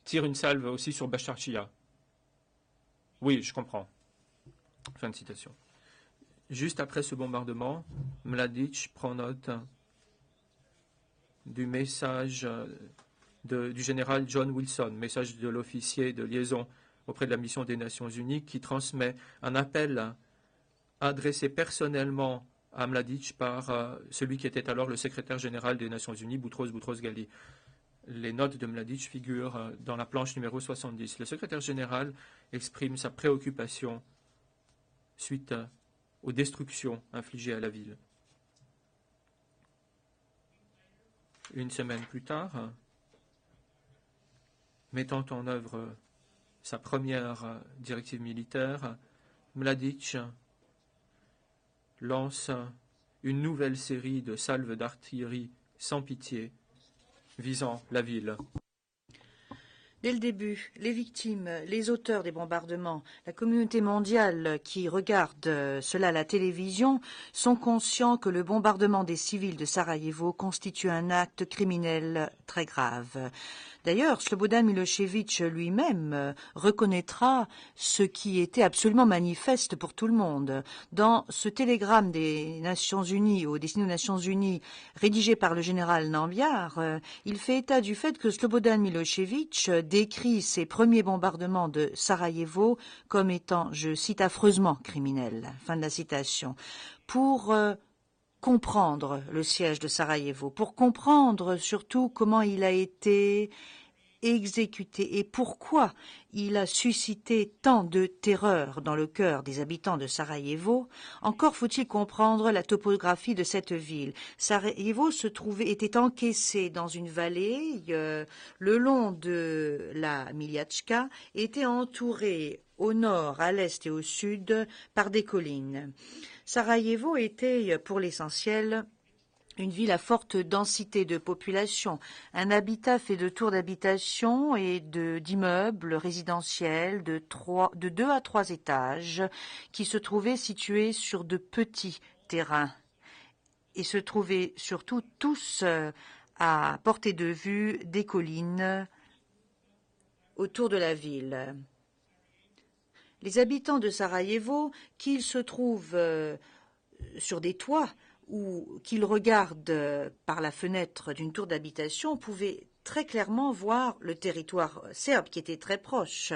Tire une salve aussi sur Bashtarchia. Oui, je comprends. Fin de citation. Juste après ce bombardement, Mladic prend note du message du général John Wilson, message de l'officier de liaison auprès de la mission des Nations Unies, qui transmet un appel adressé personnellement à Mladic par celui qui était alors le secrétaire général des Nations Unies, Boutros Boutros-Ghali. Les notes de Mladic figurent dans la planche numéro 70. Le secrétaire général exprime sa préoccupation suite aux destructions infligées à la ville. Une semaine plus tard, mettant en œuvre sa première directive militaire, Mladic lance une nouvelle série de salves d'artillerie sans pitié visant la ville. Dès le début, les victimes, les auteurs des bombardements, la communauté mondiale qui regarde cela à la télévision sont conscients que le bombardement des civils de Sarajevo constitue un acte criminel très grave. D'ailleurs, Slobodan Milošević lui-même reconnaîtra ce qui était absolument manifeste pour tout le monde. Dans ce télégramme des Nations Unies, destiné aux Nations Unies, rédigé par le général Nambiar, il fait état du fait que Slobodan Milošević décrit ces premiers bombardements de Sarajevo comme étant, je cite, affreusement criminels. Fin de la citation. Pour comprendre le siège de Sarajevo, pour comprendre surtout comment il a été exécuté et pourquoi il a suscité tant de terreur dans le cœur des habitants de Sarajevo, encore faut-il comprendre la topographie de cette ville. Sarajevo était encaissé dans une vallée, le long de la Miljačka, était entouré au nord, à l'est et au sud par des collines. Sarajevo était, pour l'essentiel, une ville à forte densité de population, un habitat fait de tours d'habitation et d'immeubles résidentiels de 2 à 3 étages qui se trouvaient situés sur de petits terrains et se trouvaient surtout tous à portée de vue des collines autour de la ville. Les habitants de Sarajevo, qu'ils se trouvent sur des toits ou qu'ils regardent par la fenêtre d'une tour d'habitation, pouvaient très clairement voir le territoire serbe qui était très proche.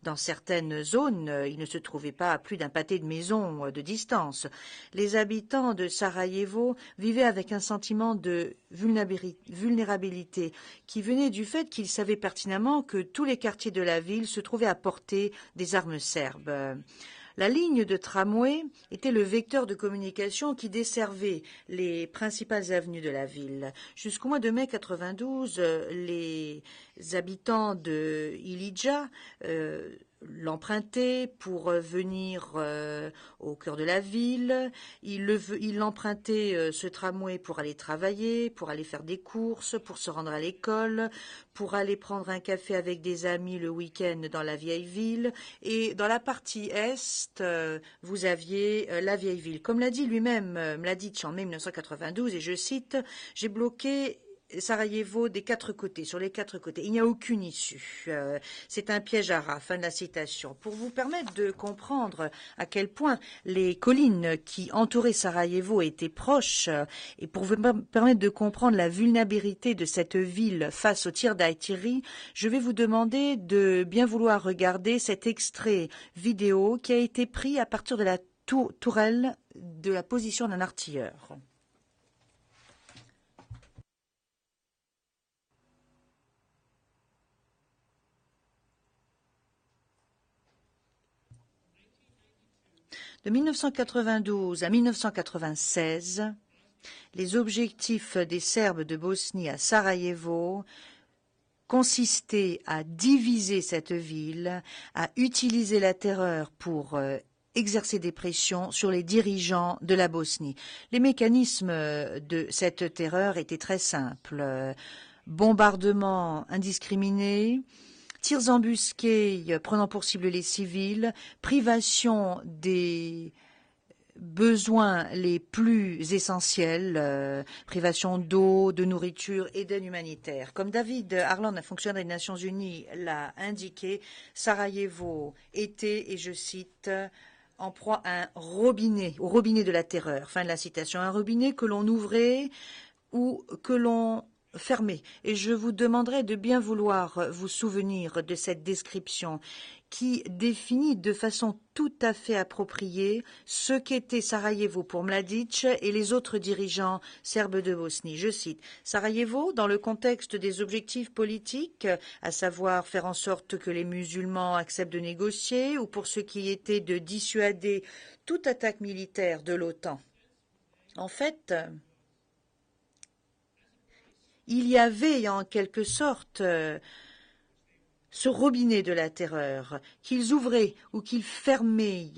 Dans certaines zones, il ne se trouvait pas à plus d'un pâté de maison de distance. Les habitants de Sarajevo vivaient avec un sentiment de vulnérabilité qui venait du fait qu'ils savaient pertinemment que tous les quartiers de la ville se trouvaient à portée des armes serbes. La ligne de tramway était le vecteur de communication qui desservait les principales avenues de la ville. Jusqu'au mois de mai 92, les habitants de Ilija l'empruntaient pour venir au cœur de la ville. Ils empruntaient ce tramway pour aller travailler, pour aller faire des courses, pour se rendre à l'école, pour aller prendre un café avec des amis le week-end dans la vieille ville. Et dans la partie est, vous aviez la vieille ville. Comme l'a dit lui-même Mladic en mai 1992, et je cite, « J'ai bloqué Sarajevo des quatre côtés, sur les quatre côtés. Il n'y a aucune issue. C'est un piège à rats. » Fin de la citation. Pour vous permettre de comprendre à quel point les collines qui entouraient Sarajevo étaient proches et pour vous permettre de comprendre la vulnérabilité de cette ville face aux tirs d'artillerie, je vais vous demander de bien vouloir regarder cet extrait vidéo qui a été pris à partir de la tourelle de la position d'un artilleur. De 1992 à 1996, les objectifs des Serbes de Bosnie à Sarajevo consistaient à diviser cette ville, à utiliser la terreur pour exercer des pressions sur les dirigeants de la Bosnie. Les mécanismes de cette terreur étaient très simples. Bombardements indiscriminés, tirs embusqués prenant pour cible les civils, privation des besoins les plus essentiels, privation d'eau, de nourriture et d'aide humanitaire. Comme David Harland, un fonctionnaire des Nations Unies, l'a indiqué, Sarajevo était, et je cite, en proie à un robinet, au robinet de la terreur. Fin de la citation. Un robinet que l'on ouvrait ou que l'on fermé. Et je vous demanderai de bien vouloir vous souvenir de cette description qui définit de façon tout à fait appropriée ce qu'était Sarajevo pour Mladic et les autres dirigeants serbes de Bosnie. Je cite, « Sarajevo, dans le contexte des objectifs politiques, à savoir faire en sorte que les musulmans acceptent de négocier ou pour ce qui était de dissuader toute attaque militaire de l'OTAN. En fait, il y avait en quelque sorte ce robinet de la terreur qu'ils ouvraient ou qu'ils fermaient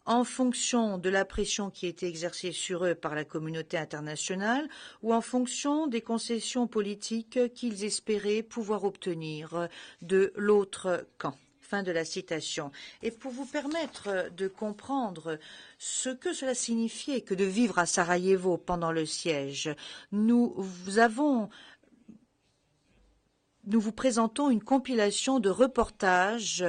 en fonction de la pression qui était exercée sur eux par la communauté internationale ou en fonction des concessions politiques qu'ils espéraient pouvoir obtenir de l'autre camp. » Fin de la citation. Et pour vous permettre de comprendre ce que cela signifiait que de vivre à Sarajevo pendant le siège, nous vous présentons une compilation de reportages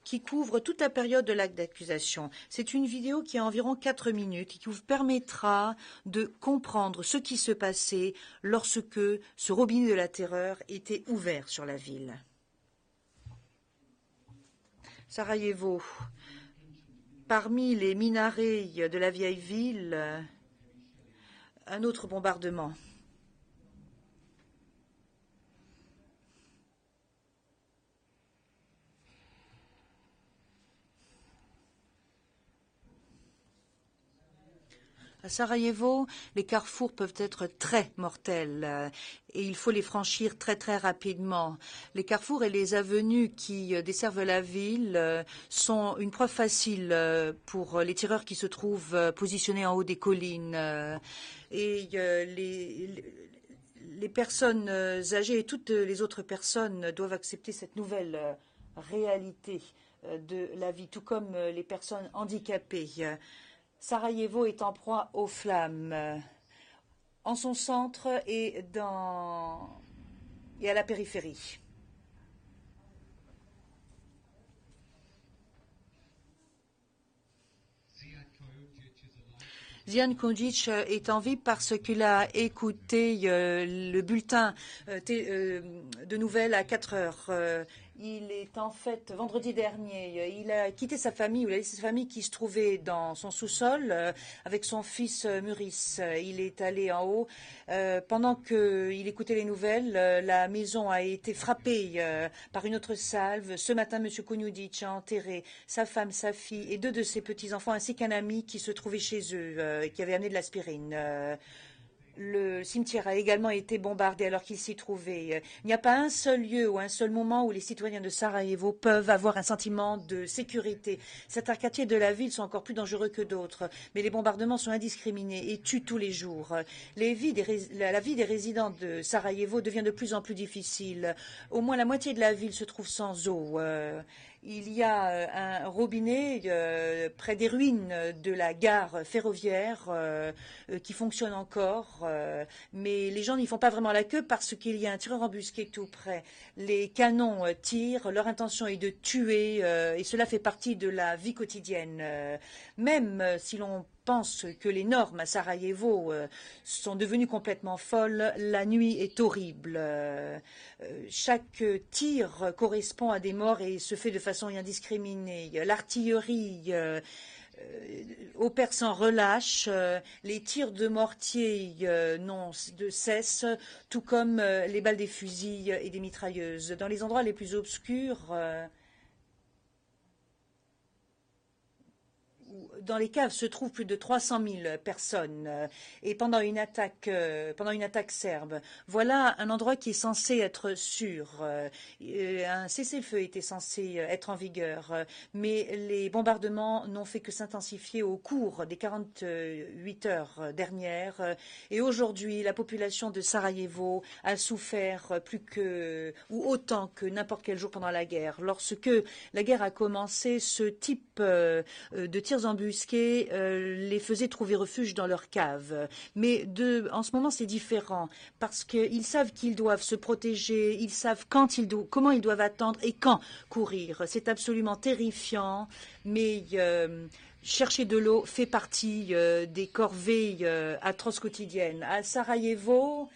qui couvre toute la période de l'acte d'accusation. C'est une vidéo qui a environ 4 minutes et qui vous permettra de comprendre ce qui se passait lorsque ce robinet de la terreur était ouvert sur la ville. Sarajevo, parmi les minarets de la vieille ville, un autre bombardement. À Sarajevo, les carrefours peuvent être très mortels et il faut les franchir très très rapidement. Les carrefours et les avenues qui desservent la ville sont une preuve facile pour les tireurs qui se trouvent positionnés en haut des collines. Et les personnes âgées et toutes les autres personnes doivent accepter cette nouvelle réalité de la vie, tout comme les personnes handicapées. Sarajevo est en proie aux flammes, en son centre et à la périphérie. Zdian Kundic est en vie parce qu'il a écouté le bulletin de nouvelles à 4 heures. Il est en fait, vendredi dernier, il a quitté sa famille, ou il a laissé sa famille qui se trouvait dans son sous-sol avec son fils Maurice. Il est allé en haut. Pendant qu'il écoutait les nouvelles, la maison a été frappée par une autre salve. Ce matin, M. Kundic a enterré sa femme, sa fille et 2 de ses petits-enfants, ainsi qu'un ami qui se trouvait chez eux, qui avait amené de l'aspirine. Le cimetière a également été bombardé alors qu'il s'y trouvait. Il n'y a pas un seul lieu ou un seul moment où les citoyens de Sarajevo peuvent avoir un sentiment de sécurité. Certains quartiers de la ville sont encore plus dangereux que d'autres, mais les bombardements sont indiscriminés et tuent tous les jours. La vie des résidents de Sarajevo devient de plus en plus difficile. Au moins la moitié de la ville se trouve sans eau. Il y a un robinet près des ruines de la gare ferroviaire qui fonctionne encore, mais les gens n'y font pas vraiment la queue parce qu'il y a un tireur embusqué tout près. Les canons tirent, leur intention est de tuer et cela fait partie de la vie quotidienne. Même si l'on pense que les normes à Sarajevo sont devenues complètement folles, la nuit est horrible. Chaque tir correspond à des morts et se fait de façon indiscriminée. L'artillerie opère sans relâche, les tirs de mortier n'ont de cesse, tout comme les balles des fusils et des mitrailleuses. Dans les endroits les plus obscurs, dans les caves se trouvent plus de 300 000 personnes et pendant une attaque serbe, voilà un endroit qui est censé être sûr. Un cessez-le-feu était censé être en vigueur, mais les bombardements n'ont fait que s'intensifier au cours des 48 heures dernières. Et aujourd'hui, la population de Sarajevo a souffert plus que ou autant que n'importe quel jour pendant la guerre. Lorsque la guerre a commencé, ce type de tirs embusqués les faisait trouver refuge dans leur cave. Mais en ce moment, c'est différent parce qu'ils savent qu'ils doivent se protéger, ils savent comment ils doivent attendre et quand courir. C'est absolument terrifiant, mais chercher de l'eau fait partie des corvées atroces quotidiennes. À Sarajevo,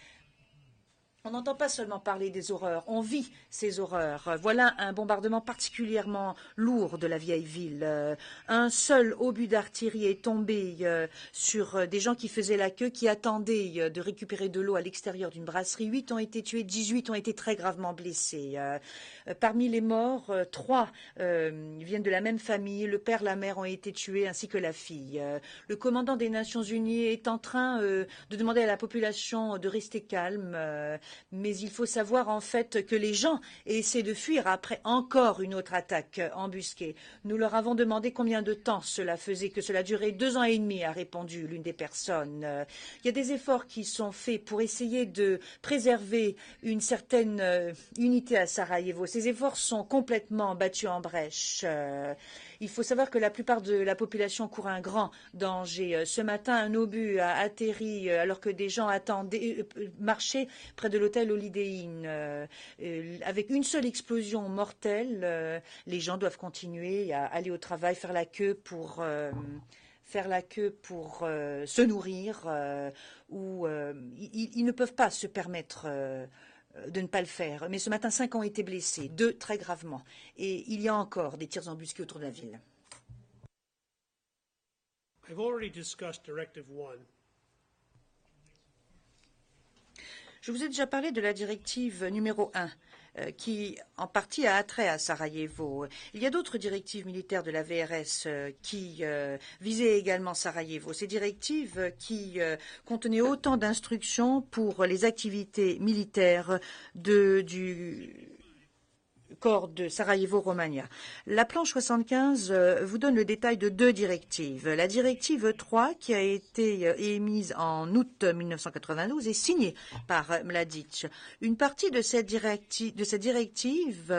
on n'entend pas seulement parler des horreurs, on vit ces horreurs. Voilà un bombardement particulièrement lourd de la vieille ville. Un seul obus d'artillerie est tombé sur des gens qui faisaient la queue, qui attendaient de récupérer de l'eau à l'extérieur d'une brasserie. 8 ont été tués, 18 ont été très gravement blessés. Parmi les morts, 3 viennent de la même famille. Le père, la mère ont été tués, ainsi que la fille. Le commandant des Nations Unies est en train de demander à la population de rester calme. Mais il faut savoir en fait que les gens essaient de fuir après encore une autre attaque embusquée. Nous leur avons demandé combien de temps cela faisait, que cela durait 2 ans et demi, a répondu l'une des personnes. Il y a des efforts qui sont faits pour essayer de préserver une certaine unité à Sarajevo. Ces efforts sont complètement battus en brèche. Il faut savoir que la plupart de la population court un grand danger. Ce matin, un obus a atterri alors que des gens marchaient près de l'hôtel Holiday Inn. Avec une seule explosion mortelle, les gens doivent continuer à aller au travail, faire la queue pour se nourrir ou ils ne peuvent pas se permettre de ne pas le faire. Mais ce matin, 5 ont été blessés, 2 très gravement. Et il y a encore des tirs embusqués autour de la ville. I've already discussed Directive 1. Je vous ai déjà parlé de la directive numéro 1 qui en partie a attrait à Sarajevo. Il y a d'autres directives militaires de la VRS qui visaient également Sarajevo. Ces directives qui contenaient autant d'instructions pour les activités militaires du corps de Sarajevo-Romagna. La planche 75 vous donne le détail de 2 directives. La directive 3, qui a été émise en août 1992, est signée par Mladic. Une partie de cette directive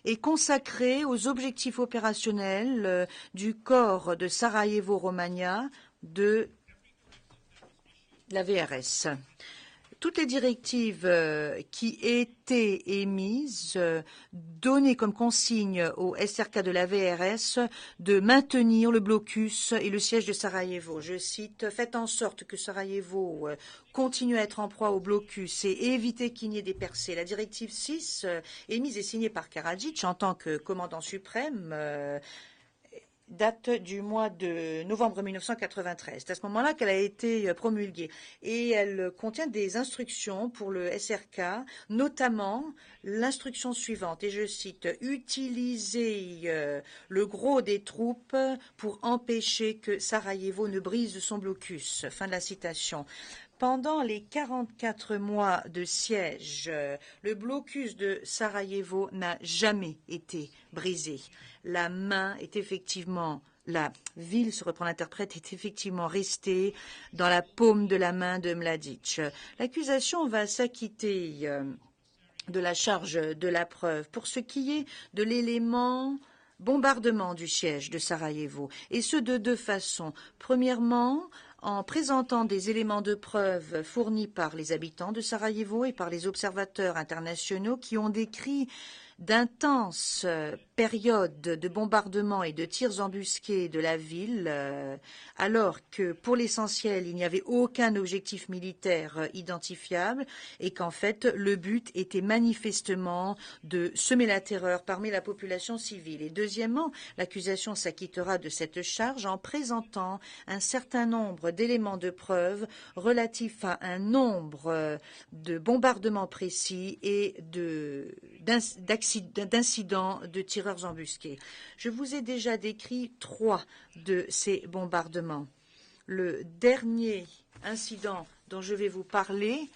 est consacrée aux objectifs opérationnels du corps de Sarajevo-Romagna de la VRS. toutes les directives qui étaient émises donnaient comme consigne au SRK de la VRS de maintenir le blocus et le siège de Sarajevo. Je cite, « Faites en sorte que Sarajevo continue à être en proie au blocus et éviter qu'il n'y ait des percées ». La directive 6, émise et signée par Karadzic en tant que commandant suprême, date du mois de novembre 1993. C'est à ce moment-là qu'elle a été promulguée et elle contient des instructions pour le SRK, notamment l'instruction suivante, et je cite, « Utiliser le gros des troupes pour empêcher que Sarajevo ne brise son blocus ». Fin de la citation. Pendant les 44 mois de siège, le blocus de Sarajevo n'a jamais été brisé. La ville, se reprend l'interprète, est effectivement restée dans la paume de la main de Mladic. L'accusation va s'acquitter de la charge de la preuve pour ce qui est de l'élément bombardement du siège de Sarajevo, et ce de deux façons. Premièrement, en présentant des éléments de preuve fournis par les habitants de Sarajevo et par les observateurs internationaux qui ont décrit d'intenses périodes de bombardements et de tirs embusqués de la ville, alors que pour l'essentiel, il n'y avait aucun objectif militaire identifiable et qu'en fait, le but était manifestement de semer la terreur parmi la population civile. Et deuxièmement, l'accusation s'acquittera de cette charge en présentant un certain nombre d'éléments de preuve relatifs à un nombre de bombardements précis et d'incidents de tireurs embusqués. Je vous ai déjà décrit 3 de ces bombardements. Le dernier incident dont je vais vous parler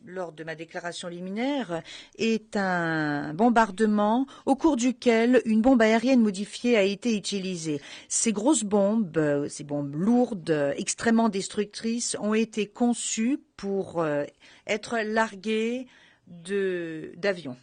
lors de ma déclaration liminaire est un bombardement au cours duquel une bombe aérienne modifiée a été utilisée. Ces grosses bombes, ces bombes lourdes, extrêmement destructrices, ont été conçues pour être larguées d'avions.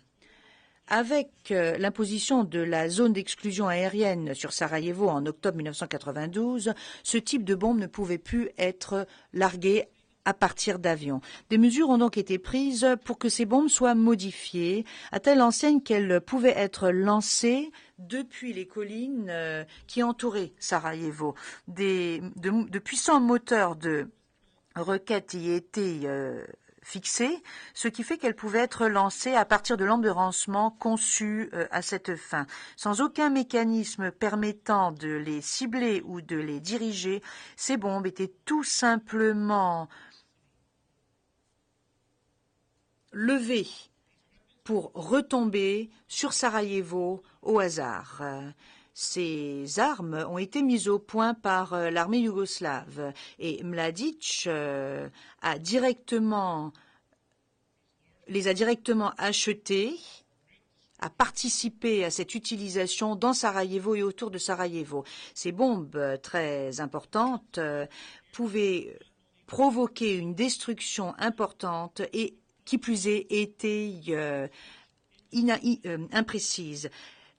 Avec l'imposition de la zone d'exclusion aérienne sur Sarajevo en octobre 1992, ce type de bombe ne pouvait plus être largué à partir d'avions. Des mesures ont donc été prises pour que ces bombes soient modifiées à telle enseigne qu'elles pouvaient être lancées depuis les collines qui entouraient Sarajevo. De puissants moteurs de roquettes y étaient fixées, ce qui fait qu'elles pouvaient être lancées à partir de lampes de lancement conçues à cette fin. Sans aucun mécanisme permettant de les cibler ou de les diriger, ces bombes étaient tout simplement levées pour retomber sur Sarajevo au hasard. Ces armes ont été mises au point par l'armée yougoslave et Mladic les a directement achetées, a participé à cette utilisation dans Sarajevo et autour de Sarajevo. Ces bombes très importantes pouvaient provoquer une destruction importante et, qui plus est, étaient imprécises.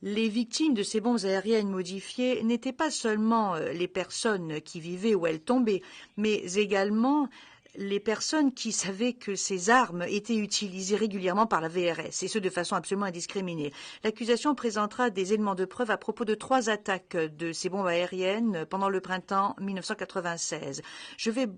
Les victimes de ces bombes aériennes modifiées n'étaient pas seulement les personnes qui vivaient où elles tombaient, mais également les personnes qui savaient que ces armes étaient utilisées régulièrement par la VRS, et ce de façon absolument indiscriminée. L'accusation présentera des éléments de preuve à propos de 3 attaques de ces bombes aériennes pendant le printemps 1996. Je vais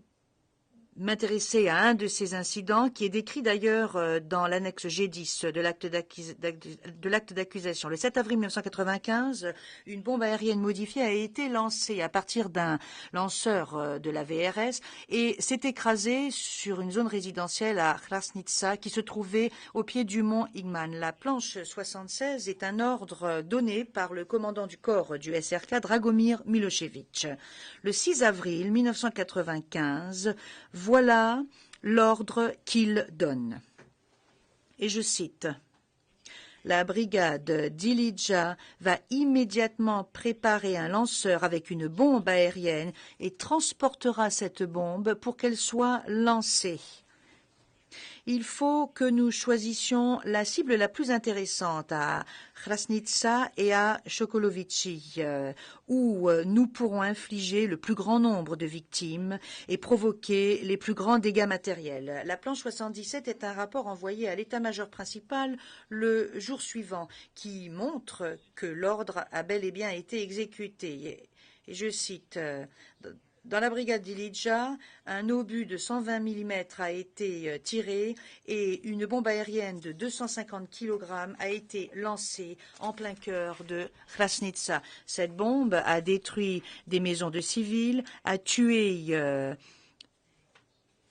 m'intéresser à un de ces incidents qui est décrit d'ailleurs dans l'annexe G10 de l'acte d'accusation. Le 7 avril 1995, une bombe aérienne modifiée a été lancée à partir d'un lanceur de la VRS et s'est écrasée sur une zone résidentielle à Krasnitsa qui se trouvait au pied du mont Igman. La planche 76 est un ordre donné par le commandant du corps du SRK, Dragomir Milošević. Le 6 avril 1995, voilà l'ordre qu'il donne. Et je cite, « La brigade d'Ilidja va immédiatement préparer un lanceur avec une bombe aérienne et transportera cette bombe pour qu'elle soit lancée. » Il faut que nous choisissions la cible la plus intéressante à Krasnitsa et à Chokolovichi, où nous pourrons infliger le plus grand nombre de victimes et provoquer les plus grands dégâts matériels. La planche 77 est un rapport envoyé à l'état-major principal le jour suivant qui montre que l'ordre a bel et bien été exécuté. Et je cite dans la brigade d'Ilidja, un obus de 120 mm a été tiré et une bombe aérienne de 250 kg a été lancée en plein cœur de Krasnitsa. Cette bombe a détruit des maisons de civils, a tué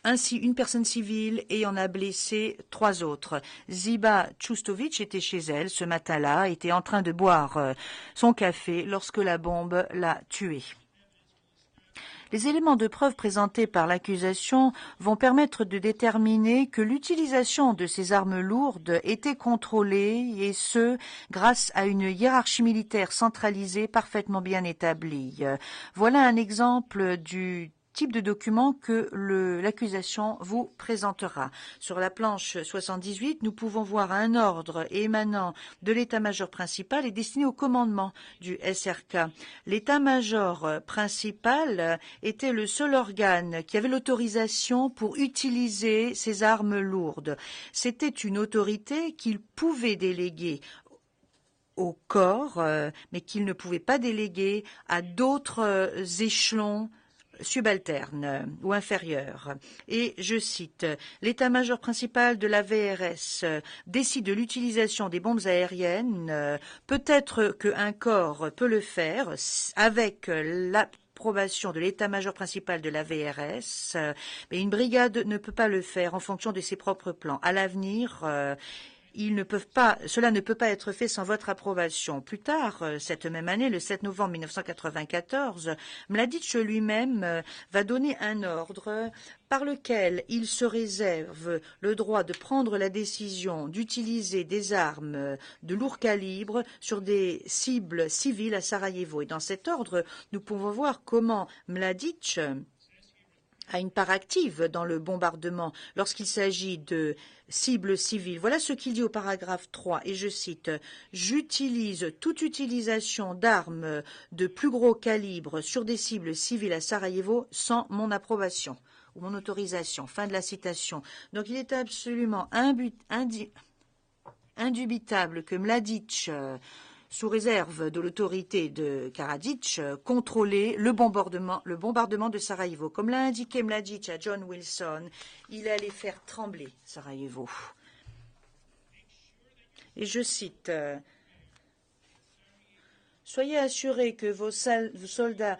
ainsi une personne civile et en a blessé 3 autres. Ziba Tchoustovic était chez elle ce matin-là, était en train de boire son café lorsque la bombe l'a tuée. Les éléments de preuve présentés par l'accusation vont permettre de déterminer que l'utilisation de ces armes lourdes était contrôlée, et ce, grâce à une hiérarchie militaire centralisée parfaitement bien établie. Voilà un exemple du type de document que l'accusation vous présentera. Sur la planche 78, nous pouvons voir un ordre émanant de l'état-major principal et destiné au commandement du SRK. L'état-major principal était le seul organe qui avait l'autorisation pour utiliser ces armes lourdes. C'était une autorité qu'il pouvait déléguer au corps, mais qu'il ne pouvait pas déléguer à d'autres échelons subalterne ou inférieure. Et je cite, l'état-major principal de la VRS décide de l'utilisation des bombes aériennes. Peut-être qu'un corps peut le faire avec l'approbation de l'état-major principal de la VRS, mais une brigade ne peut pas le faire en fonction de ses propres plans. À l'avenir, cela ne peut pas être fait sans votre approbation. Plus tard, cette même année, le 7 novembre 1994, Mladic lui-même va donner un ordre par lequel il se réserve le droit de prendre la décision d'utiliser des armes de lourd calibre sur des cibles civiles à Sarajevo. Et dans cet ordre, nous pouvons voir comment Mladic a une part active dans le bombardement lorsqu'il s'agit de cibles civiles. Voilà ce qu'il dit au paragraphe 3, et je cite, « J'utilise toute utilisation d'armes de plus gros calibre sur des cibles civiles à Sarajevo sans mon approbation ou mon autorisation. » Fin de la citation. Donc il est absolument indubitable que Mladic, sous réserve de l'autorité de Karadzic, contrôler le bombardement de Sarajevo. Comme l'a indiqué Mladic à John Wilson, il allait faire trembler Sarajevo. Et je cite, « Soyez assurés que vos soldats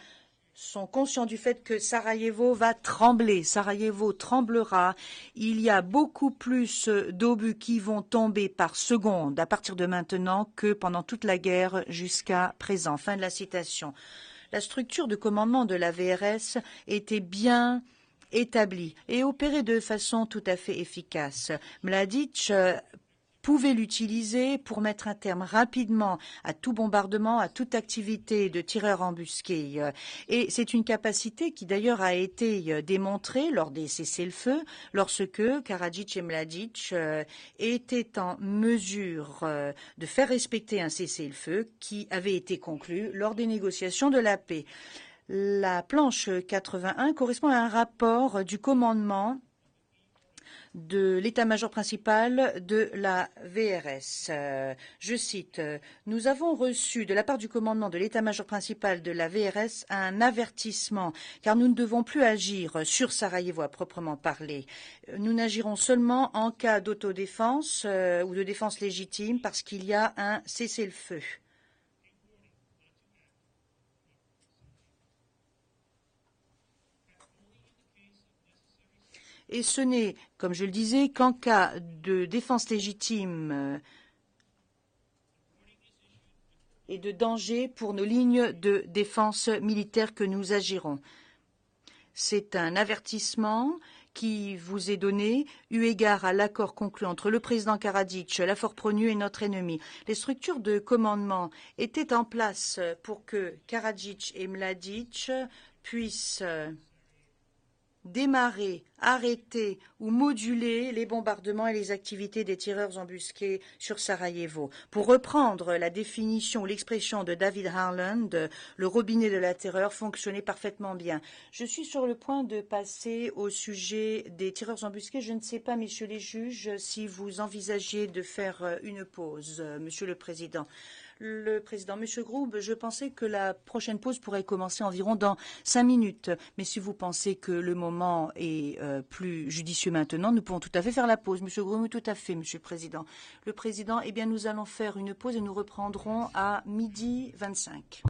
sont conscients du fait que Sarajevo va trembler. Sarajevo tremblera. Il y a beaucoup plus d'obus qui vont tomber par seconde à partir de maintenant que pendant toute la guerre jusqu'à présent. » Fin de la citation. La structure de commandement de la VRS était bien établie et opérait de façon tout à fait efficace. Mladic pouvait l'utiliser pour mettre un terme rapidement à tout bombardement, à toute activité de tireurs embusqués. Et c'est une capacité qui d'ailleurs a été démontrée lors des cessez-le-feu, lorsque Karadzic et Mladic étaient en mesure de faire respecter un cessez-le-feu qui avait été conclu lors des négociations de la paix. La planche 81 correspond à un rapport du commandement de l'état-major principal de la VRS. Je cite, « Nous avons reçu de la part du commandement de l'état-major principal de la VRS un avertissement, car nous ne devons plus agir sur Sarajevo à proprement parler. Nous n'agirons seulement en cas d'autodéfense ou de défense légitime parce qu'il y a un cessez-le-feu. » Et ce n'est, comme je le disais, qu'en cas de défense légitime et de danger pour nos lignes de défense militaire que nous agirons. C'est un avertissement qui vous est donné eu égard à l'accord conclu entre le président Karadzic, la Force-Pronu et notre ennemi. Les structures de commandement étaient en place pour que Karadzic et Mladic puissent démarrer, arrêter ou moduler les bombardements et les activités des tireurs embusqués sur Sarajevo. Pour reprendre la définition ou l'expression de David Harland, le robinet de la terreur fonctionnait parfaitement bien. Je suis sur le point de passer au sujet des tireurs embusqués. Je ne sais pas, messieurs les juges, si vous envisagez de faire une pause, monsieur le Président. Le Président, Monsieur Groube, je pensais que la prochaine pause pourrait commencer environ dans 5 minutes. Mais si vous pensez que le moment est plus judicieux maintenant, nous pouvons tout à fait faire la pause. Monsieur Groube, tout à fait, Monsieur le Président. Le Président, eh bien, nous allons faire une pause et nous reprendrons à 12h25.